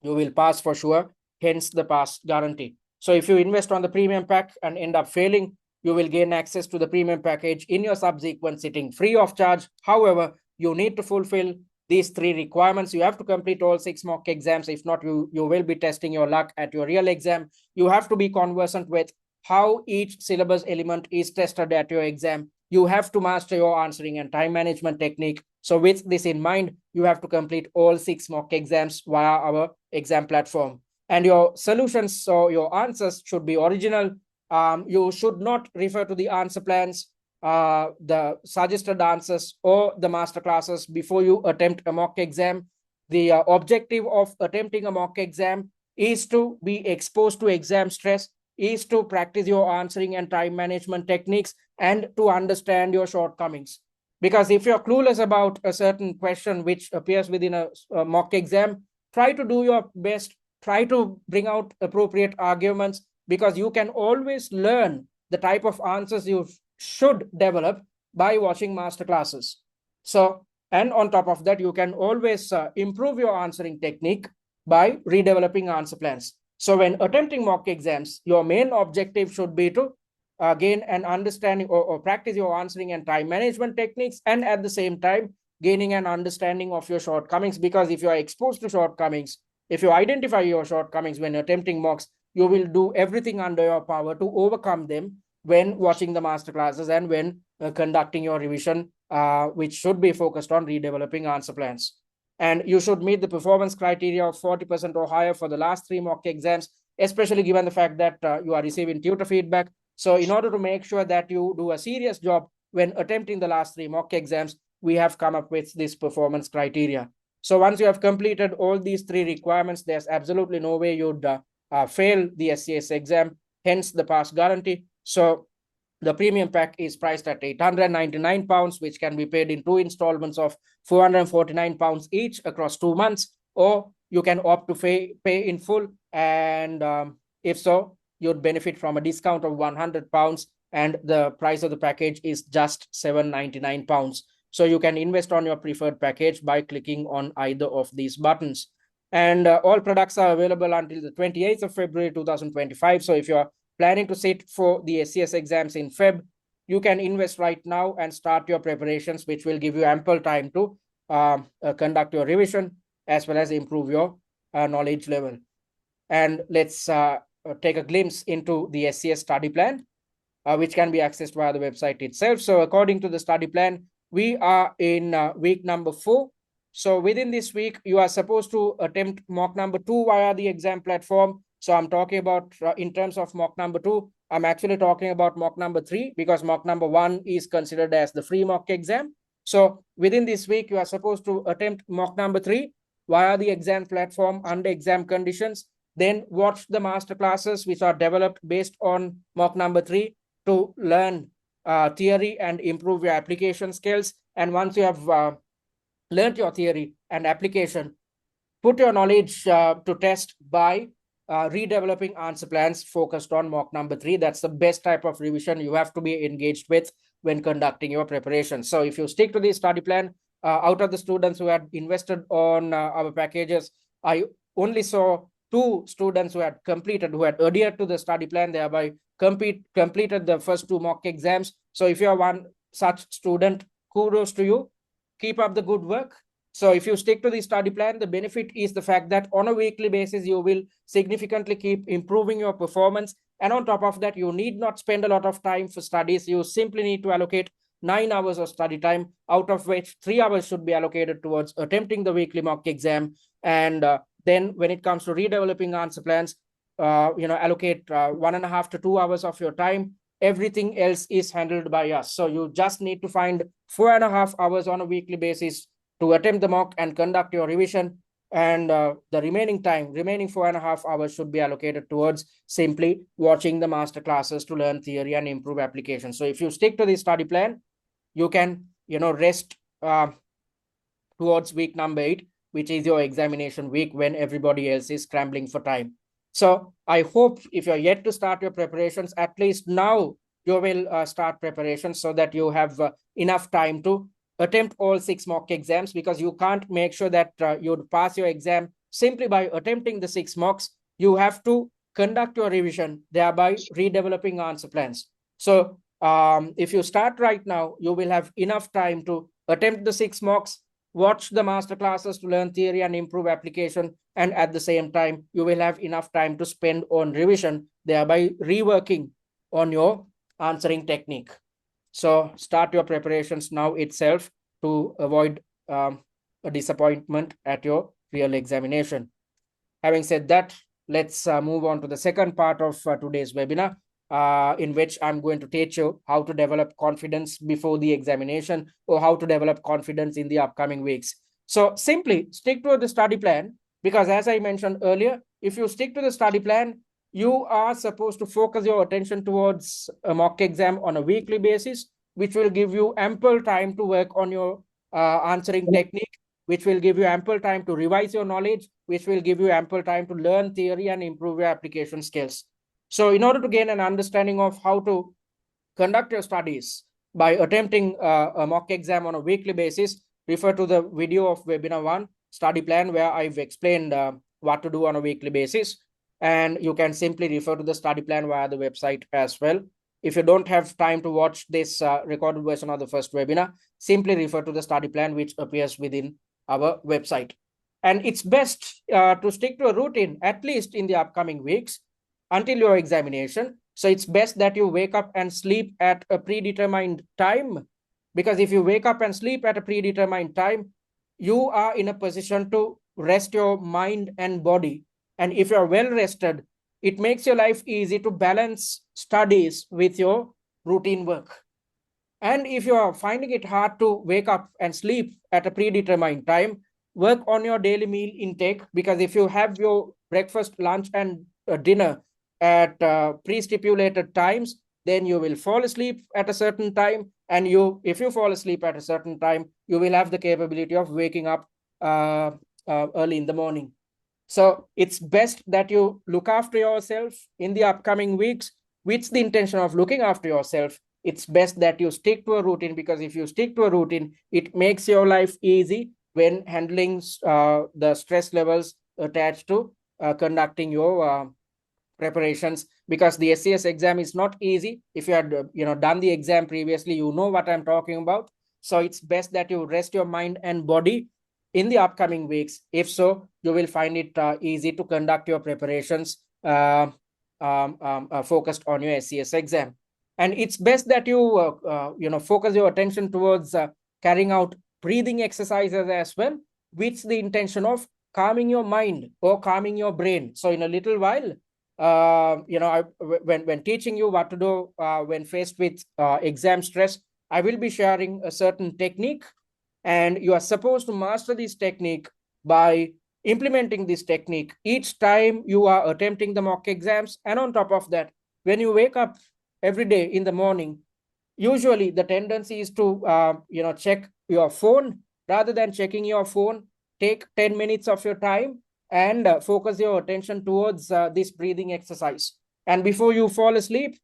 you will pass for sure, hence the pass guarantee. So if you invest on the premium pack and end up failing, you will gain access to the premium package in your subsequent sitting free of charge. However, you need to fulfill these 3 requirements. You have to complete all 6 mock exams. If not, you will be testing your luck at your real exam. You have to be conversant with how each syllabus element is tested at your exam. You have to master your answering and time management technique. So with this in mind, you have to complete all 6 mock exams via our exam platform. And your solutions, so your answers should be original. You should not refer to the answer plans, the suggested answers, or the master classes before you attempt a mock exam. The objective of attempting a mock exam is to be exposed to exam stress, is to practice your answering and time management techniques, and to understand your shortcomings. Because if you're clueless about a certain question which appears within a mock exam, try to do your best, try to bring out appropriate arguments, because you can always learn the type of answers you should develop by watching master classes. So, and on top of that, you can always improve your answering technique by redeveloping answer plans. So when attempting mock exams, your main objective should be to gain an understanding or practice your answering and time management techniques, and at the same time gaining an understanding of your shortcomings. Because if you are exposed to shortcomings, if you identify your shortcomings when attempting mocks, you will do everything under your power to overcome them when watching the master classes and when conducting your revision, which should be focused on redeveloping answer plans. And you should meet the performance criteria of 40% or higher for the last 3 mock exams, especially given the fact that you are receiving tutor feedback. So in order to make sure that you do a serious job when attempting the last 3 mock exams, we have come up with this performance criteria. So once you have completed all these 3 requirements, there's absolutely no way you'd fail the SCS exam, hence the pass guarantee. So the premium pack is priced at £899, which can be paid in 2 installments of £449 each across 2 months, or you can opt to pay in full. And if so, you'd benefit from a discount of £100, and the price of the package is just £799. So you can invest on your preferred package by clicking on either of these buttons. And all products are available until the 28th of February 2025. So if you're planning to sit for the SCS exams in Feb, you can invest right now and start your preparations, which will give you ample time to conduct your revision as well as improve your knowledge level. And let's take a glimpse into the SCS study plan, which can be accessed via the website itself. So according to the study plan, we are in week number 4. So within this week, you are supposed to attempt mock number 2 via the exam platform. So I'm talking about in terms of mock number 2, I'm actually talking about mock number 3, because mock number 1 is considered as the free mock exam. So within this week, you are supposed to attempt mock number 3 via the exam platform under exam conditions. Then watch the master classes which are developed based on mock number 3 to learn theory and improve your application skills. And once you have learned your theory and application, put your knowledge to test by redeveloping answer plans focused on mock number 3. That's the best type of revision you have to be engaged with when conducting your preparation. So if you stick to the study plan, out of the students who had invested on our packages, I only saw 2 students who had adhered to the study plan, thereby completed the first 2 mock exams. So if you are one such student, kudos to you. Keep up the good work. So if you stick to the study plan, the benefit is the fact that on a weekly basis, you will significantly keep improving your performance. And on top of that, you need not spend a lot of time for studies. You simply need to allocate 9 hours of study time, out of which 3 hours should be allocated towards attempting the weekly mock exam. And then when it comes to redeveloping answer plans, allocate 1.5 to 2 hours of your time. Everything else is handled by us. So you just need to find 4.5 hours on a weekly basis to attempt the mock and conduct your revision. And the remaining 4.5 hours should be allocated towards simply watching the master classes to learn theory and improve application. So if you stick to the study plan, you can rest towards week number 8, which is your examination week, when everybody else is scrambling for time. So I hope if you're yet to start your preparations, at least now you will start preparations, so that you have enough time to attempt all 6 mock exams, because you can't make sure that you'd pass your exam simply by attempting the 6 mocks. You have to conduct your revision, thereby redeveloping answer plans. So if you start right now, you will have enough time to attempt the 6 mocks, watch the master classes to learn theory and improve application, and at the same time, you will have enough time to spend on revision, thereby reworking on your answering technique. So start your preparations now itself to avoid a disappointment at your real examination. Having said that, let's move on to the second part of today's webinar, in which I'm going to teach you how to develop confidence before the examination, or how to develop confidence in the upcoming weeks. So simply stick to the study plan, because as I mentioned earlier, if you stick to the study plan, you are supposed to focus your attention towards a mock exam on a weekly basis, which will give you ample time to work on your answering technique, which will give you ample time to revise your knowledge, which will give you ample time to learn theory and improve your application skills. So in order to gain an understanding of how to conduct your studies by attempting a mock exam on a weekly basis, refer to the video of webinar 1, study plan, where I've explained what to do on a weekly basis. And you can simply refer to the study plan via the website as well. If you don't have time to watch this recorded version of the first webinar, simply refer to the study plan, which appears within our website. And it's best to stick to a routine, at least in the upcoming weeks, until your examination. So it's best that you wake up and sleep at a predetermined time, because if you wake up and sleep at a predetermined time, you are in a position to rest your mind and body. And if you're well rested, it makes your life easy to balance studies with your routine work. And if you are finding it hard to wake up and sleep at a predetermined time, work on your daily meal intake, because if you have your breakfast, lunch, and dinner at pre-stipulated times, then you will fall asleep at a certain time. And if you fall asleep at a certain time, you will have the capability of waking up early in the morning. So it's best that you look after yourself in the upcoming weeks. With the intention of looking after yourself, it's best that you stick to a routine, because if you stick to a routine, it makes your life easy when handling the stress levels attached to conducting your preparations, because the SCS exam is not easy. If you had done the exam previously, you know what I'm talking about. So it's best that you rest your mind and body in the upcoming weeks. If so, you will find it easy to conduct your preparations focused on your SCS exam. And it's best that you focus your attention towards carrying out breathing exercises as well, with the intention of calming your mind or calming your brain. So in a little while, when teaching you what to do when faced with exam stress, I will be sharing a certain technique, and you are supposed to master this technique by implementing this technique each time you are attempting the mock exams. And on top of that, when you wake up every day in the morning, usually the tendency is to check your phone. Rather than checking your phone, take 10 minutes of your time and focus your attention towards this breathing exercise. And before you fall asleep,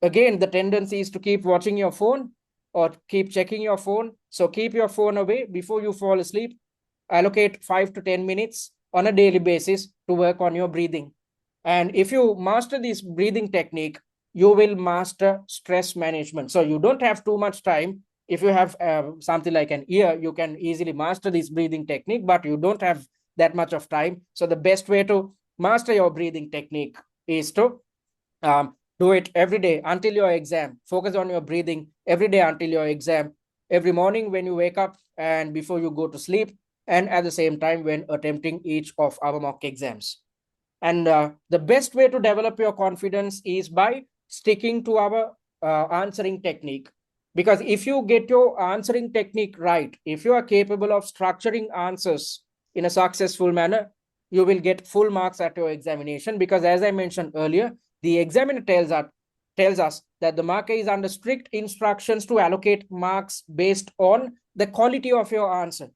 again, the tendency is to keep watching your phone or keep checking your phone. So keep your phone away before you fall asleep. Allocate 5 to 10 minutes on a daily basis to work on your breathing. And if you master this breathing technique, you will master stress management. So you don't have too much time. If you have something like an year, you can easily master this breathing technique, but you don't have that much of time. So the best way to master your breathing technique is to do it every day until your exam. Focus on your breathing every day until your exam, every morning when you wake up and before you go to sleep, and at the same time when attempting each of our mock exams. And the best way to develop your confidence is by sticking to our answering technique. Because if you get your answering technique right, if you are capable of structuring answers in a successful manner, you will get full marks at your examination. Because as I mentioned earlier, the examiner tells us that the marker is under strict instructions to allocate marks based on the quality of your answer.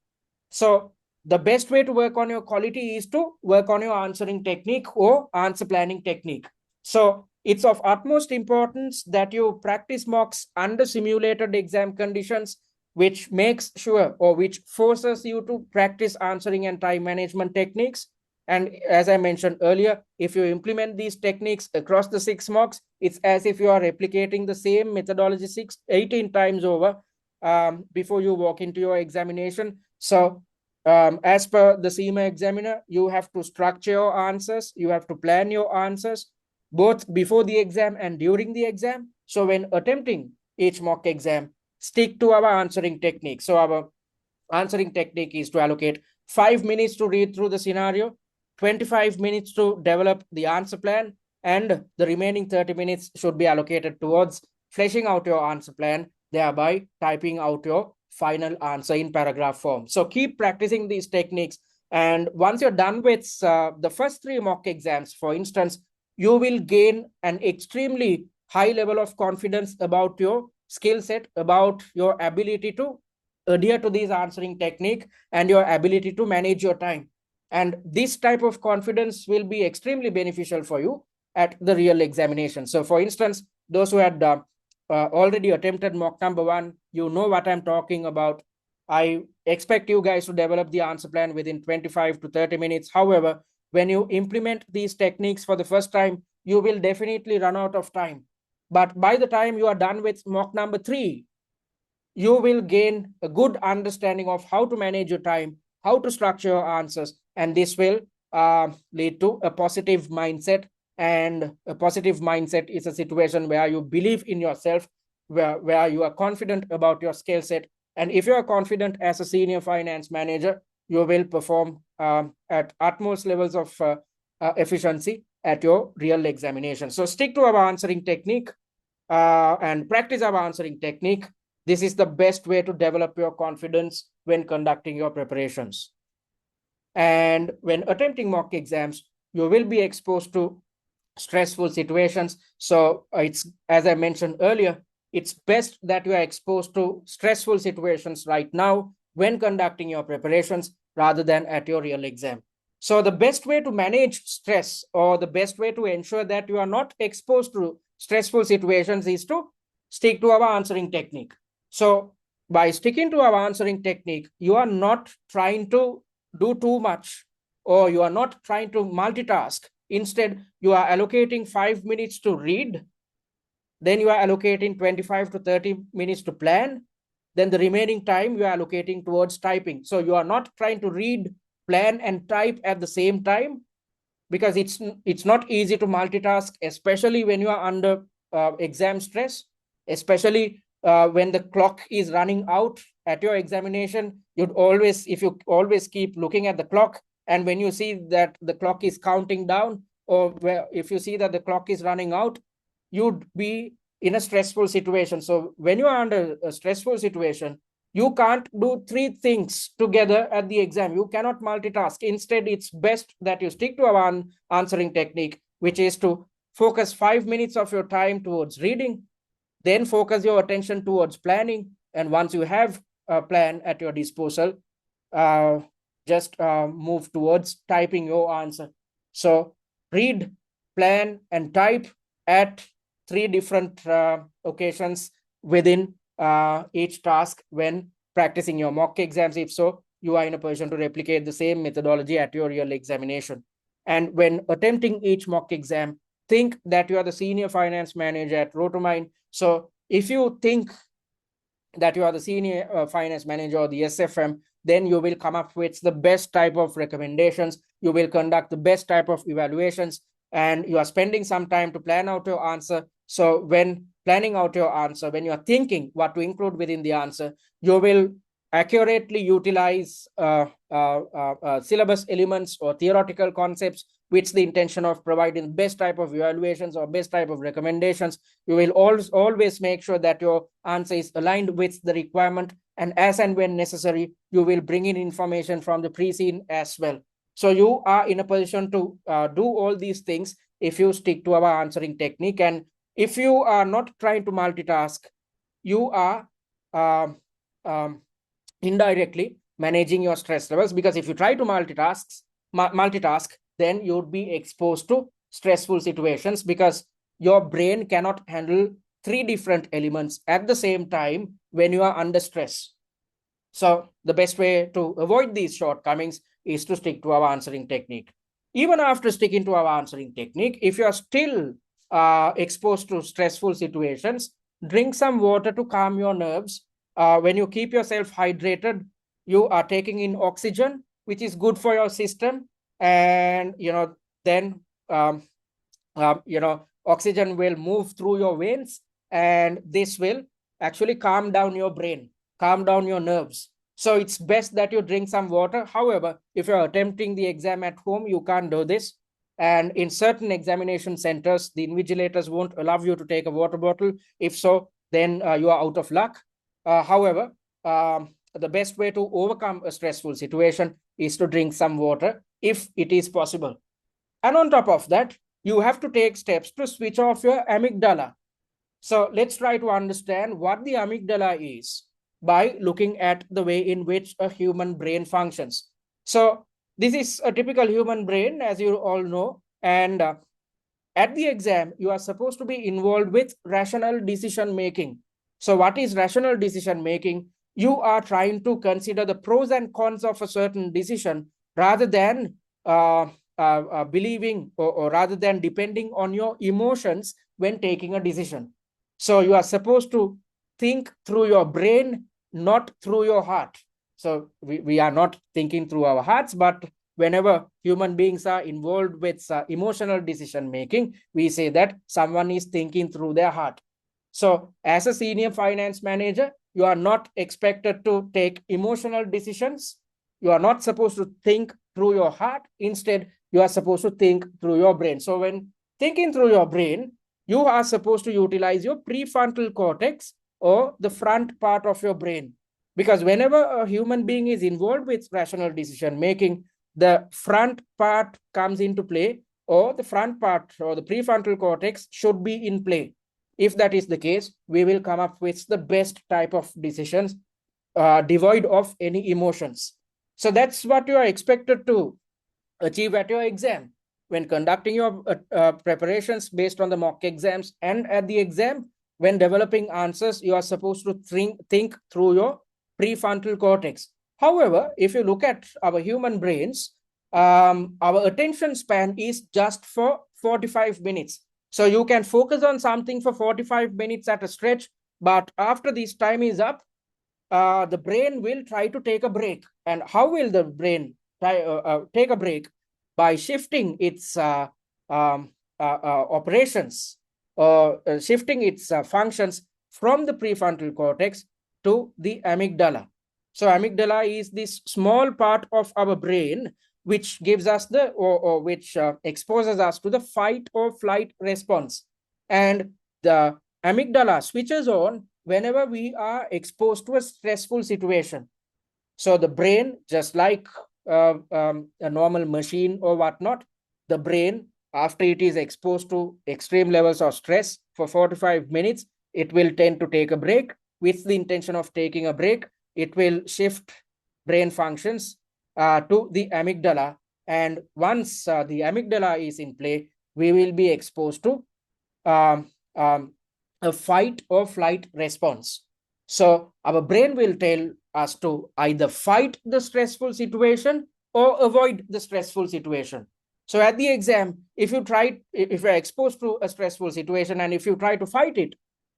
So the best way to work on your quality is to work on your answering technique or answer planning technique. So it's of utmost importance that you practice mocks under simulated exam conditions, which makes sure or which forces you to practice answering and time management techniques. And as I mentioned earlier, if you implement these techniques across the 6 mocks, it's as if you are replicating the same methodology 18 times over before you walk into your examination. So as per the CIMA examiner, you have to structure your answers, you have to plan your answers, both before the exam and during the exam. So when attempting each mock exam, stick to our answering technique. So our answering technique is to allocate 5 minutes to read through the scenario, 25 minutes to develop the answer plan, and the remaining 30 minutes should be allocated towards fleshing out your answer plan, thereby typing out your final answer in paragraph form. So keep practicing these techniques. And once you're done with the first 3 mock exams, for instance, you will gain an extremely high level of confidence about your skill set, about your ability to adhere to this answering technique, and your ability to manage your time. And this type of confidence will be extremely beneficial for you at the real examination. So for instance, those who had already attempted mock number 1, you know what I'm talking about. I expect you guys to develop the answer plan within 25 to 30 minutes. However, when you implement these techniques for the first time, you will definitely run out of time. But by the time you are done with mock number 3, you will gain a good understanding of how to manage your time, how to structure your answers, and this will lead to a positive mindset. And a positive mindset is a situation where you believe in yourself, where you are confident about your skill set. And if you are confident as a senior finance manager, you will perform at utmost levels of efficiency at your real examination. So stick to our answering technique and practice our answering technique. This is the best way to develop your confidence when conducting your preparations. And when attempting mock exams, you will be exposed to stressful situations. So it's, as I mentioned earlier, it's best that you are exposed to stressful situations right now when conducting your preparations rather than at your real exam. So the best way to manage stress, or the best way to ensure that you are not exposed to stressful situations, is to stick to our answering technique. So by sticking to our answering technique, you are not trying to do too much, or you are not trying to multitask. Instead, you are allocating 5 minutes to read, then you are allocating 25 to 30 minutes to plan, then the remaining time you are allocating towards typing. So you are not trying to read, plan, and type at the same time, because it's not easy to multitask, especially when you are under exam stress, especially when the clock is running out at your examination. If you always keep looking at the clock, and when you see that the clock is counting down, or if you see that the clock is running out, you'd be in a stressful situation. So when you are under a stressful situation, you can't do 3 things together at the exam. You cannot multitask. Instead, it's best that you stick to our answering technique, which is to focus 5 minutes of your time towards reading, then focus your attention towards planning. And once you have a plan at your disposal, just move towards typing your answer. So read, plan, and type at 3 different occasions within each task when practicing your mock exams. If so, you are in a position to replicate the same methodology at your real examination. And when attempting each mock exam, think that you are the senior finance manager at Rotomyne. So if you think that you are the senior finance manager or the SFM, then you will come up with the best type of recommendations. You will conduct the best type of evaluations, and you are spending some time to plan out your answer. So when planning out your answer, when you are thinking what to include within the answer, you will accurately utilize syllabus elements or theoretical concepts with the intention of providing best type of evaluations or best type of recommendations. You will always make sure that your answer is aligned with the requirement, and as and when necessary, you will bring in information from the pre-scene as well. So you are in a position to do all these things if you stick to our answering technique. And if you are not trying to multitask, you are indirectly managing your stress levels, because if you try to multitask, then you would be exposed to stressful situations, because your brain cannot handle three different elements at the same time when you are under stress. So the best way to avoid these shortcomings is to stick to our answering technique. Even after sticking to our answering technique, if you are still exposed to stressful situations, drink some water to calm your nerves. When you keep yourself hydrated, you are taking in oxygen, which is good for your system. And, then, oxygen will move through your veins, and this will actually calm down your brain, calm down your nerves. So it's best that you drink some water. However, if you're attempting the exam at home, you can't do this. And in certain examination centers, the invigilators won't allow you to take a water bottle. If so, then you are out of luck. However, the best way to overcome a stressful situation is to drink some water if it is possible. And on top of that, you have to take steps to switch off your amygdala. So let's try to understand what the amygdala is by looking at the way in which a human brain functions. So this is a typical human brain, as you all know. And at the exam, you are supposed to be involved with rational decision making. So what is rational decision making? You are trying to consider the pros and cons of a certain decision rather than believing or rather than depending on your emotions when taking a decision. So you are supposed to think through your brain, not through your heart. So we are not thinking through our hearts, but whenever human beings are involved with emotional decision making, we say that someone is thinking through their heart. So as a senior finance manager, you are not expected to take emotional decisions. You are not supposed to think through your heart. Instead, you are supposed to think through your brain. So when thinking through your brain, you are supposed to utilize your prefrontal cortex or the front part of your brain. Because whenever a human being is involved with rational decision making, the front part comes into play, or the front part or the prefrontal cortex should be in play. If that is the case, we will come up with the best type of decisions devoid of any emotions. So that's what you are expected to achieve at your exam. When conducting your preparations based on the mock exams and at the exam, when developing answers, you are supposed to think through your prefrontal cortex. However, if you look at our human brains, our attention span is just for 45 minutes. So you can focus on something for 45 minutes at a stretch, but after this time is up, the brain will try to take a break. And how will the brain take a break? By shifting its operations or shifting its functions from the prefrontal cortex to the amygdala. So amygdala is this small part of our brain which gives us the or which exposes us to the fight or flight response. And the amygdala switches on whenever we are exposed to a stressful situation. So the brain, just like a normal machine or whatnot, the brain, after it is exposed to extreme levels of stress for 45 minutes, it will tend to take a break. With the intention of taking a break, it will shift brain functions to the amygdala. And once the amygdala is in play, we will be exposed to a fight or flight response. So our brain will tell us to either fight the stressful situation or avoid the stressful situation. So at the exam, if you're exposed to a stressful situation and if you try to fight it,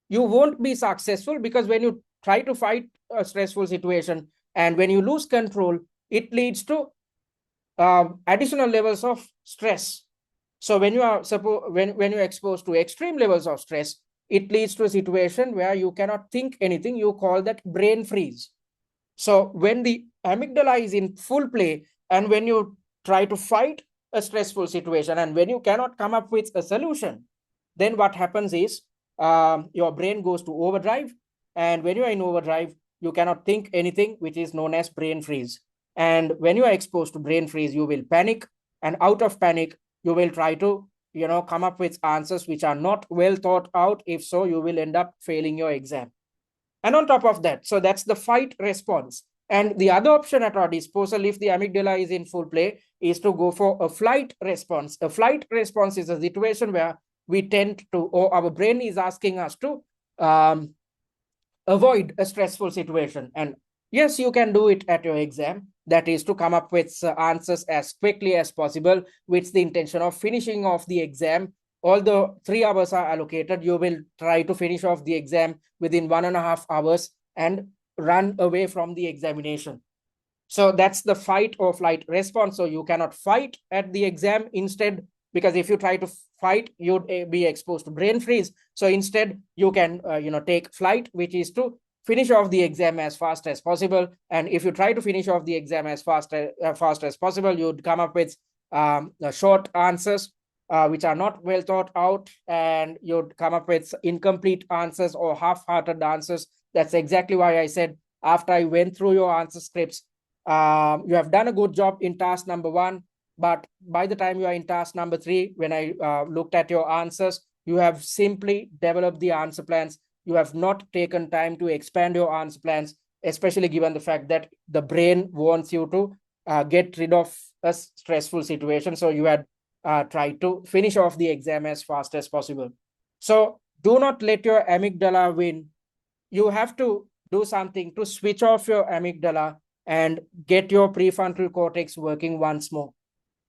you won't be successful, because when you try to fight a stressful situation and when you lose control, it leads to additional levels of stress. So when you're exposed to extreme levels of stress, it leads to a situation where you cannot think anything. You call that brain freeze. So when the amygdala is in full play and when you try to fight a stressful situation and when you cannot come up with a solution, then what happens is your brain goes to overdrive. And when you are in overdrive, you cannot think anything, which is known as brain freeze. And when you are exposed to brain freeze, you will panic. And out of panic, you will try to come up with answers which are not well thought out. If so, you will end up failing your exam. And on top of that, so that's the fight response. And the other option at our disposal, if the amygdala is in full play, is to go for a flight response. A flight response is a situation where we tend to, or our brain is asking us to avoid a stressful situation. And yes, you can do it at your exam. That is to come up with answers as quickly as possible with the intention of finishing off the exam. Although 3 hours are allocated, you will try to finish off the exam within 1.5 hours and run away from the examination. So that's the fight or flight response. So you cannot fight at the exam. Instead, because if you try to fight, you'd be exposed to brain freeze. So instead, you can take flight, which is to finish off the exam as fast as possible. And if you try to finish off the exam as fast as possible, you'd come up with short answers which are not well thought out, and you'd come up with incomplete answers or half-hearted answers. That's exactly why I said, after I went through your answer scripts, you have done a good job in task number 1, but by the time you are in task number 3, when I looked at your answers, you have simply developed the answer plans. You have not taken time to expand your answer plans, especially given the fact that the brain wants you to get rid of a stressful situation. So you had tried to finish off the exam as fast as possible. So do not let your amygdala win. You have to do something to switch off your amygdala and get your prefrontal cortex working once more.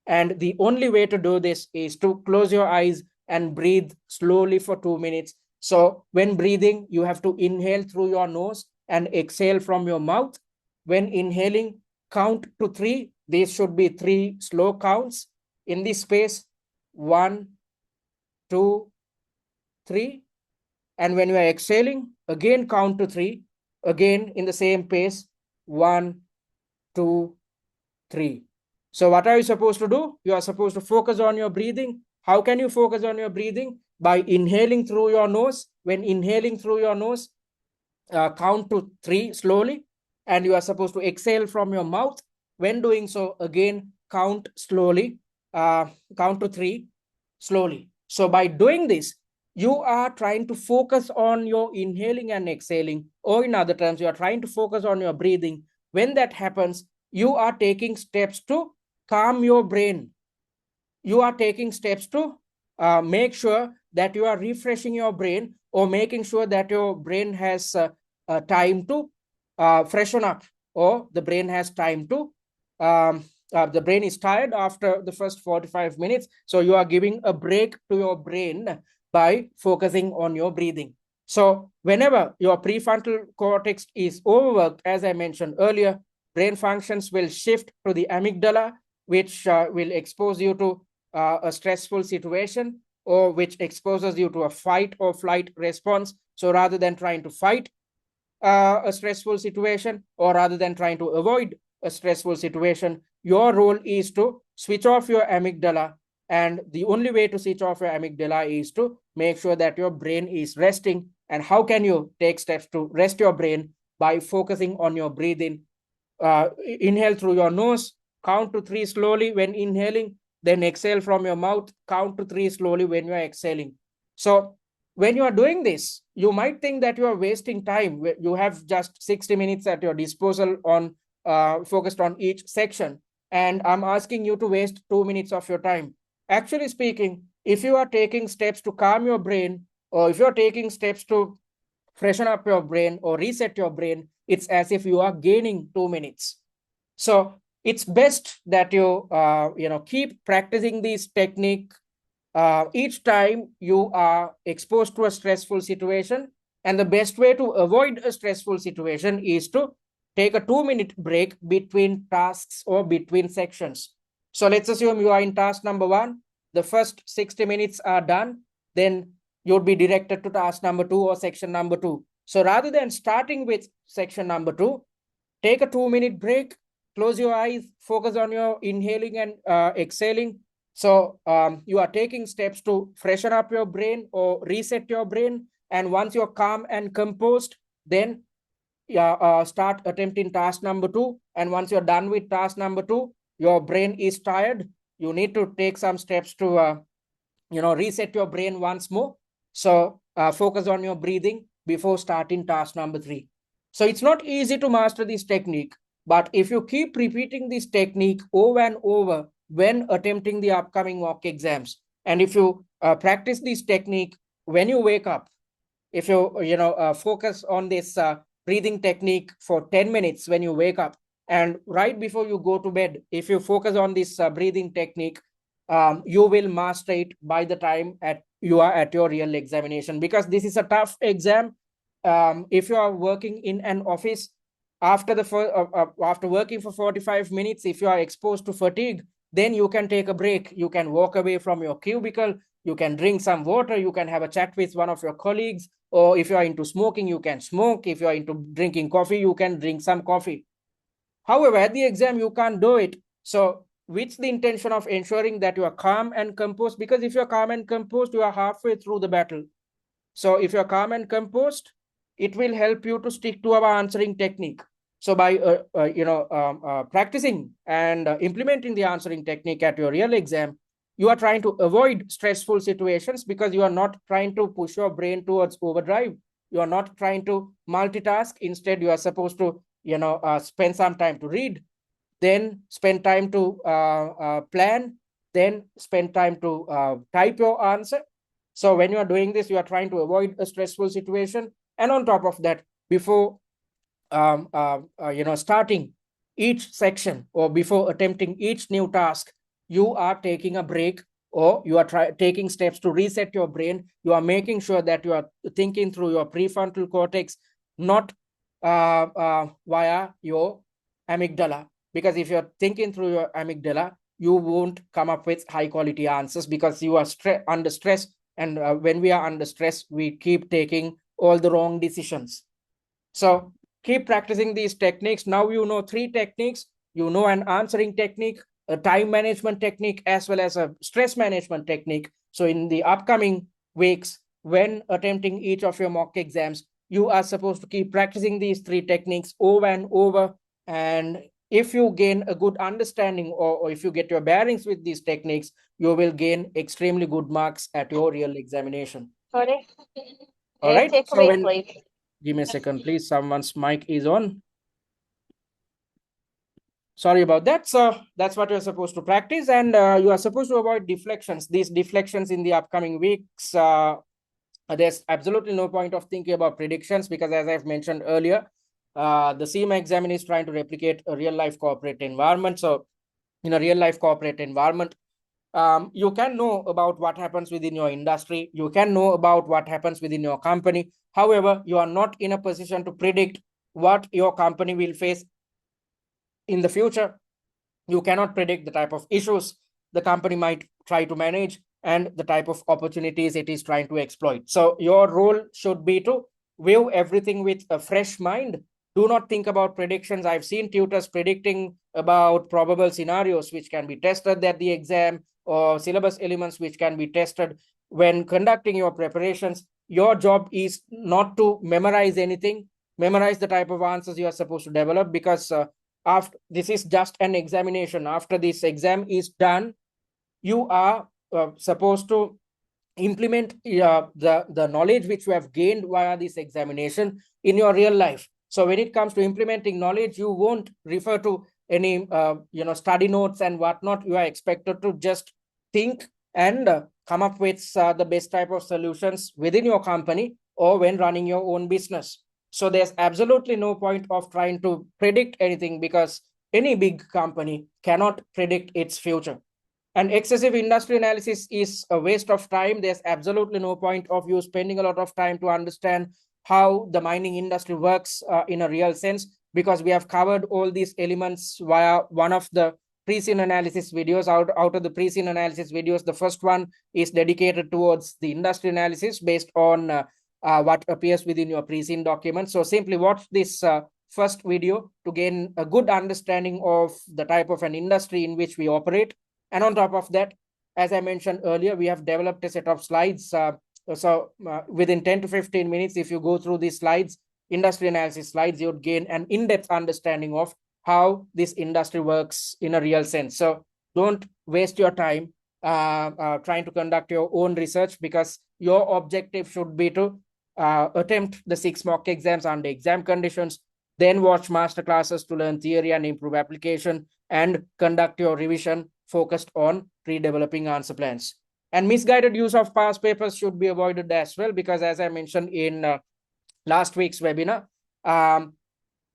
And the only way to do this is to close your eyes and breathe slowly for 2 minutes. So when breathing, you have to inhale through your nose and exhale from your mouth. When inhaling, count to 3. These should be 3 slow counts. In this space, 1, 2, 3. And when you are exhaling, again count to 3. Again in the same pace, 1, 2, 3. So what are you supposed to do? You are supposed to focus on your breathing. How can you focus on your breathing? By inhaling through your nose. When inhaling through your nose, count to 3 slowly. And you are supposed to exhale from your mouth. When doing so, again, count slowly. Count to 3 slowly. So by doing this, you are trying to focus on your inhaling and exhaling, or in other terms, you are trying to focus on your breathing. When that happens, you are taking steps to calm your brain. You are taking steps to make sure that you are refreshing your brain, or making sure that your brain has time to freshen up, or the brain has time to the brain is tired after the first 45 minutes. So you are giving a break to your brain by focusing on your breathing. So whenever your prefrontal cortex is overworked, as I mentioned earlier, brain functions will shift to the amygdala, which will expose you to a stressful situation, or which exposes you to a fight or flight response. So rather than trying to fight a stressful situation, or rather than trying to avoid a stressful situation, your role is to switch off your amygdala. And the only way to switch off your amygdala is to make sure that your brain is resting. And how can you take steps to rest your brain? By focusing on your breathing. Inhale through your nose, count to 3 slowly when inhaling, then exhale from your mouth, count to 3 slowly when you are exhaling. So when you are doing this, you might think that you are wasting time. You have just 60 minutes at your disposal on focused on each section, and I'm asking you to waste 2 minutes of your time. Actually speaking, if you are taking steps to calm your brain, or if you're taking steps to freshen up your brain or reset your brain, it's as if you are gaining 2 minutes. So it's best that you keep practicing this technique each time you are exposed to a stressful situation. And the best way to avoid a stressful situation is to take a 2 minute break between tasks or between sections. So let's assume you are in task number 1, the first 60 minutes are done, then you'll be directed to task number 2 or section number 2. So rather than starting with section number 2, take a 2 minute break, close your eyes, focus on your inhaling and exhaling. So you are taking steps to freshen up your brain or reset your brain. And once you're calm and composed, then start attempting task number 2. And once you're done with task number 2, your brain is tired. You need to take some steps to reset your brain once more. So focus on your breathing before starting task number 3. So it's not easy to master this technique, but if you keep repeating this technique over and over when attempting the upcoming mock exams, and if you practice this technique when you wake up, if you focus on this breathing technique for 10 minutes when you wake up, and right before you go to bed, if you focus on this breathing technique, you will master it by the time you are at your real examination, because this is a tough exam. If you are working in an office, after working for 45 minutes, if you are exposed to fatigue, then you can take a break. You can walk away from your cubicle, you can drink some water, you can have a chat with one of your colleagues, or if you are into smoking, you can smoke. If you are into drinking coffee, you can drink some coffee. However, at the exam, you can't do it. So with the intention of ensuring that you are calm and composed, because if you're calm and composed, you are halfway through the battle. So if you're calm and composed, it will help you to stick to our answering technique. So by practicing and implementing the answering technique at your real exam, you are trying to avoid stressful situations, because you are not trying to push your brain towards overdrive. You are not trying to multitask. Instead, you are supposed to spend some time to read, then spend time to plan, then spend time to type your answer. So when you are doing this, you are trying to avoid a stressful situation. And on top of that, before starting each section or before attempting each new task, you are taking a break, or you are taking steps to reset your brain. You are making sure that you are thinking through your prefrontal cortex, not via your amygdala. Because if you're thinking through your amygdala, you won't come up with high quality answers, because you are under stress. And when we are under stress, we keep taking all the wrong decisions. So keep practicing these techniques. Now you know 3 techniques. You know an answering technique, a time management technique, as well as a stress management technique. So in the upcoming weeks, when attempting each of your mock exams, you are supposed to keep practicing these 3 techniques over and over. And if you gain a good understanding, or if you get your bearings with these techniques, you will gain extremely good marks at your real examination. Sorry. All right. Take So please. Give me a second, please. Someone's mic is on. Sorry about that. So that's what you're supposed to practice, and you are supposed to avoid deflections. These deflections in the upcoming weeks, there's absolutely no point of thinking about predictions, because as I've mentioned earlier, the CIMA exam is trying to replicate a real life corporate environment. So in a real life corporate environment, you can know about what happens within your industry. You can know about what happens within your company. However, you are not in a position to predict what your company will face in the future. You cannot predict the type of issues the company might try to manage and the type of opportunities it is trying to exploit. So your role should be to view everything with a fresh mind. Do not think about predictions. I've seen tutors predicting about probable scenarios which can be tested at the exam, or syllabus elements which can be tested when conducting your preparations. Your job is not to memorize anything. Memorize the type of answers you are supposed to develop, because after this is just an examination. After this exam is done, you are supposed to implement the knowledge which you have gained via this examination in your real life. So when it comes to implementing knowledge, you won't refer to any study notes and whatnot. You are expected to just think and come up with the best type of solutions within your company, or when running your own business. So there's absolutely no point of trying to predict anything, because any big company cannot predict its future. And excessive industry analysis is a waste of time. There's absolutely no point of you spending a lot of time to understand how the mining industry works in a real sense, because we have covered all these elements via one of the pre-scene analysis videos. Out of the pre-scene analysis videos, the first one is dedicated towards the industry analysis based on what appears within your pre-scene document. So simply watch this first video to gain a good understanding of the type of an industry in which we operate. And on top of that, as I mentioned earlier, we have developed a set of slides. Within 10 to 15 minutes, if you go through these slides, industry analysis slides, you'd gain an in-depth understanding of how this industry works in a real sense. So don't waste your time trying to conduct your own research, because your objective should be to attempt the 6 mock exams under exam conditions, then watch master classes to learn theory and improve application, and conduct your revision focused on pre-developing answer plans. And misguided use of past papers should be avoided as well, because as I mentioned in last week's webinar,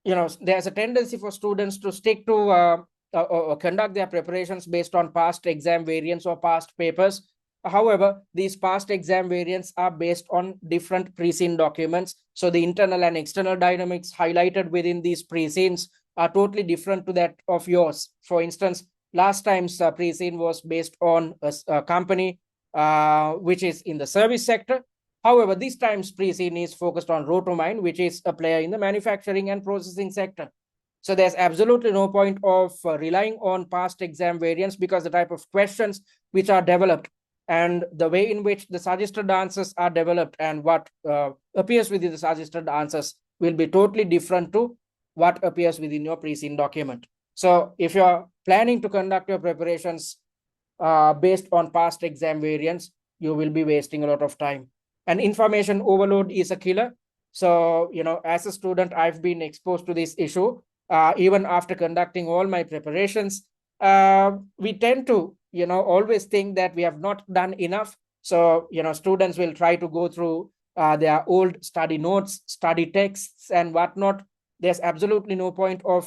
there's a tendency for students to stick to or conduct their preparations based on past exam variants or past papers. However, these past exam variants are based on different pre-scene documents. So the internal and external dynamics highlighted within these pre-scenes are totally different to that of yours. For instance, last time's pre-scene was based on a company which is in the service sector. However, this time's pre-scene is focused on Rotomyne, which is a player in the manufacturing and processing sector. So there's absolutely no point of relying on past exam variants, because the type of questions which are developed and the way in which the suggested answers are developed and what appears within the suggested answers will be totally different to what appears within your pre-scene document. So if you're planning to conduct your preparations based on past exam variants, you will be wasting a lot of time. And information overload is a killer. So, as a student, I've been exposed to this issue. Even after conducting all my preparations, we tend to, always think that we have not done enough. So, students will try to go through their old study notes, study texts, and whatnot. There's absolutely no point of,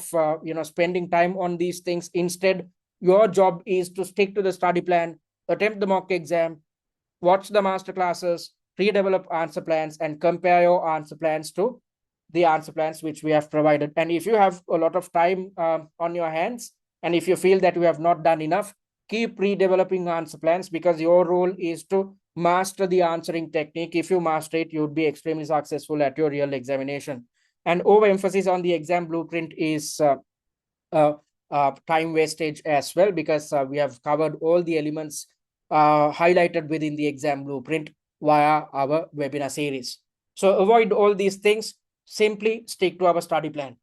spending time on these things. Instead, your job is to stick to the study plan, attempt the mock exam, watch the master classes, pre-develop answer plans, and compare your answer plans to the answer plans which we have provided. And if you have a lot of time on your hands, and if you feel that you have not done enough, keep pre-developing answer plans, because your role is to master the answering technique. If you master it, you would be extremely successful at your real examination. And overemphasis on the exam blueprint is time wastage as well, because we have covered all the elements highlighted within the exam blueprint via our webinar series. So avoid all these things, simply stick to our study plan.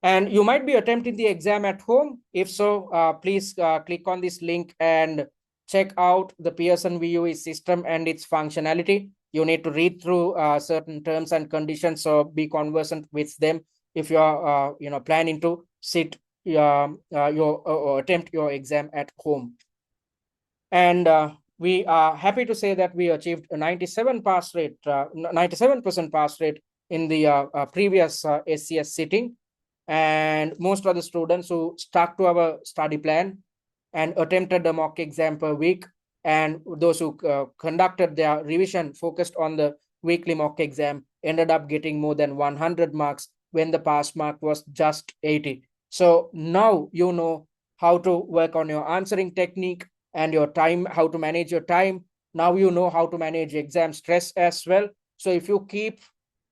And you might be attempting the exam at home. If so, please click on this link and check out the Pearson VUE system and its functionality. You need to read through certain terms and conditions, so be conversant with them if you are planning to sit or attempt your exam at home. And we are happy to say that we achieved a 97% pass rate in the previous SCS sitting. And most of the students who stuck to our study plan and attempted the mock exam per week, and those who conducted their revision focused on the weekly mock exam, ended up getting more than 100 marks when the pass mark was just 80. So now you know how to work on your answering technique and your time, how to manage your time. Now you know how to manage exam stress as well. So if you keep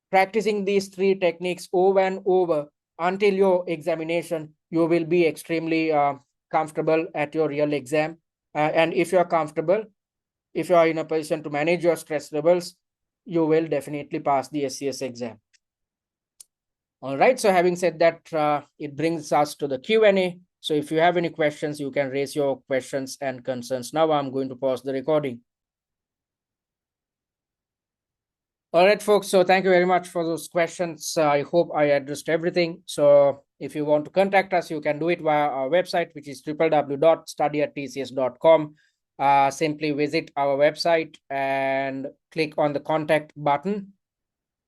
practicing these 3 techniques over and over until your examination, you will be extremely comfortable at your real exam. And if you're comfortable, if you are in a position to manage your stress levels, you will definitely pass the SCS exam. All right, so having said that, it brings us to the Q&A. So if you have any questions, you can raise your questions and concerns. Now I'm going to pause the recording. All right, folks. So thank you very much for those questions. I hope I addressed everything. So if you want to contact us, you can do it via our website, which is www.study@tcs.com. simply visit our website and click on the contact button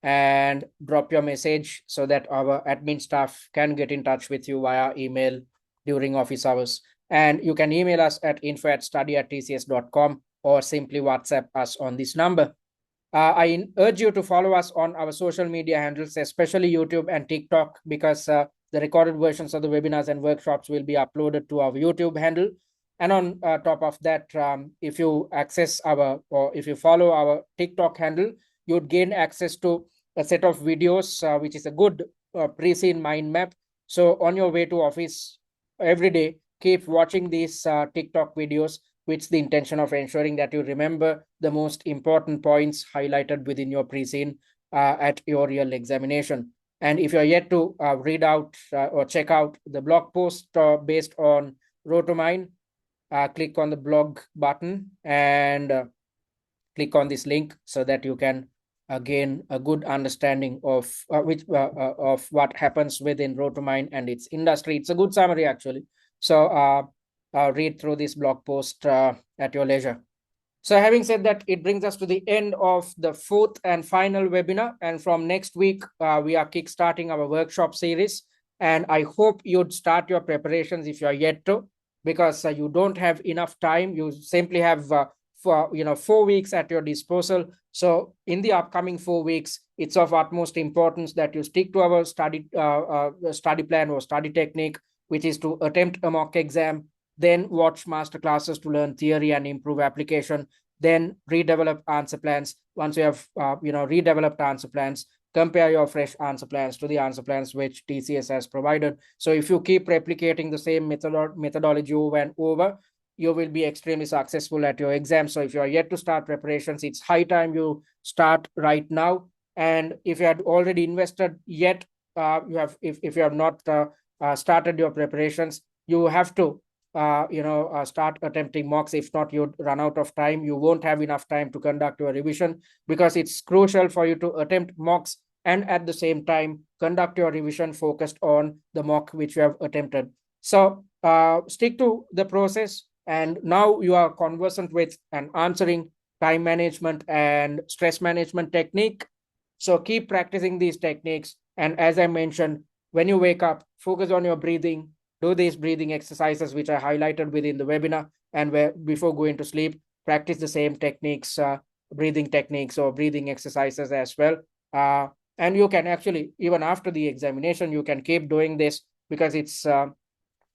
and drop your message so that our admin staff can get in touch with you via email during office hours. And you can email us at info@study@tcs.com or simply WhatsApp us on this number. I urge you to follow us on our social media handles, especially YouTube and TikTok, because the recorded versions of the webinars and workshops will be uploaded to our YouTube handle. And on top of that, if you access our, or if you follow our TikTok handle, you'd gain access to a set of videos, which is a good pre-seen mind map. So on your way to office every day, keep watching these TikTok videos with the intention of ensuring that you remember the most important points highlighted within your pre-seen at your real examination. And if you're yet to read out or check out the blog post based on Rotomyne, click on the blog button and click on this link so that you can gain a good understanding of what happens within Rotomyne and its industry. It's a good summary, actually. So read through this blog post at your leisure. So having said that, it brings us to the end of the fourth and final webinar. And from next week, we are kickstarting our workshop series. And I hope you'd start your preparations if you're yet to, because you don't have enough time. You simply have 4 weeks at your disposal. So in the upcoming 4 weeks, it's of utmost importance that you stick to our study plan or study technique, which is to attempt a mock exam, then watch master classes to learn theory and improve application, then redevelop answer plans. Once you have redeveloped answer plans, compare your fresh answer plans to the answer plans which TCS has provided. So if you keep replicating the same methodology over and over, you will be extremely successful at your exam. So if you are yet to start preparations, it's high time you start right now. And if you had already invested yet, if you have not started your preparations, you have to start attempting mocks. If not, you'd run out of time. You won't have enough time to conduct your revision, because it's crucial for you to attempt mocks and at the same time conduct your revision focused on the mock which you have attempted. So stick to the process. And now you are conversant with and answering time management and stress management technique. So keep practicing these techniques. And as I mentioned, when you wake up, focus on your breathing, do these breathing exercises which I highlighted within the webinar, and before going to sleep, practice the same techniques, breathing techniques or breathing exercises as well. And you can actually, even after the examination, you can keep doing this, because it's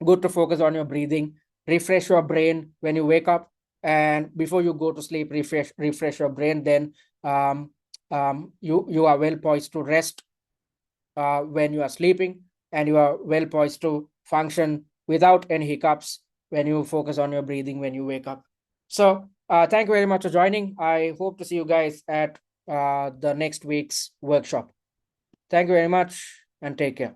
good to focus on your breathing, refresh your brain when you wake up, and before you go to sleep, refresh your brain. Then you are well poised to rest when you are sleeping, and you are well poised to function without any hiccups when you focus on your breathing when you wake up. So thank you very much for joining. I hope to see you guys at the next week's workshop. Thank you very much and take care.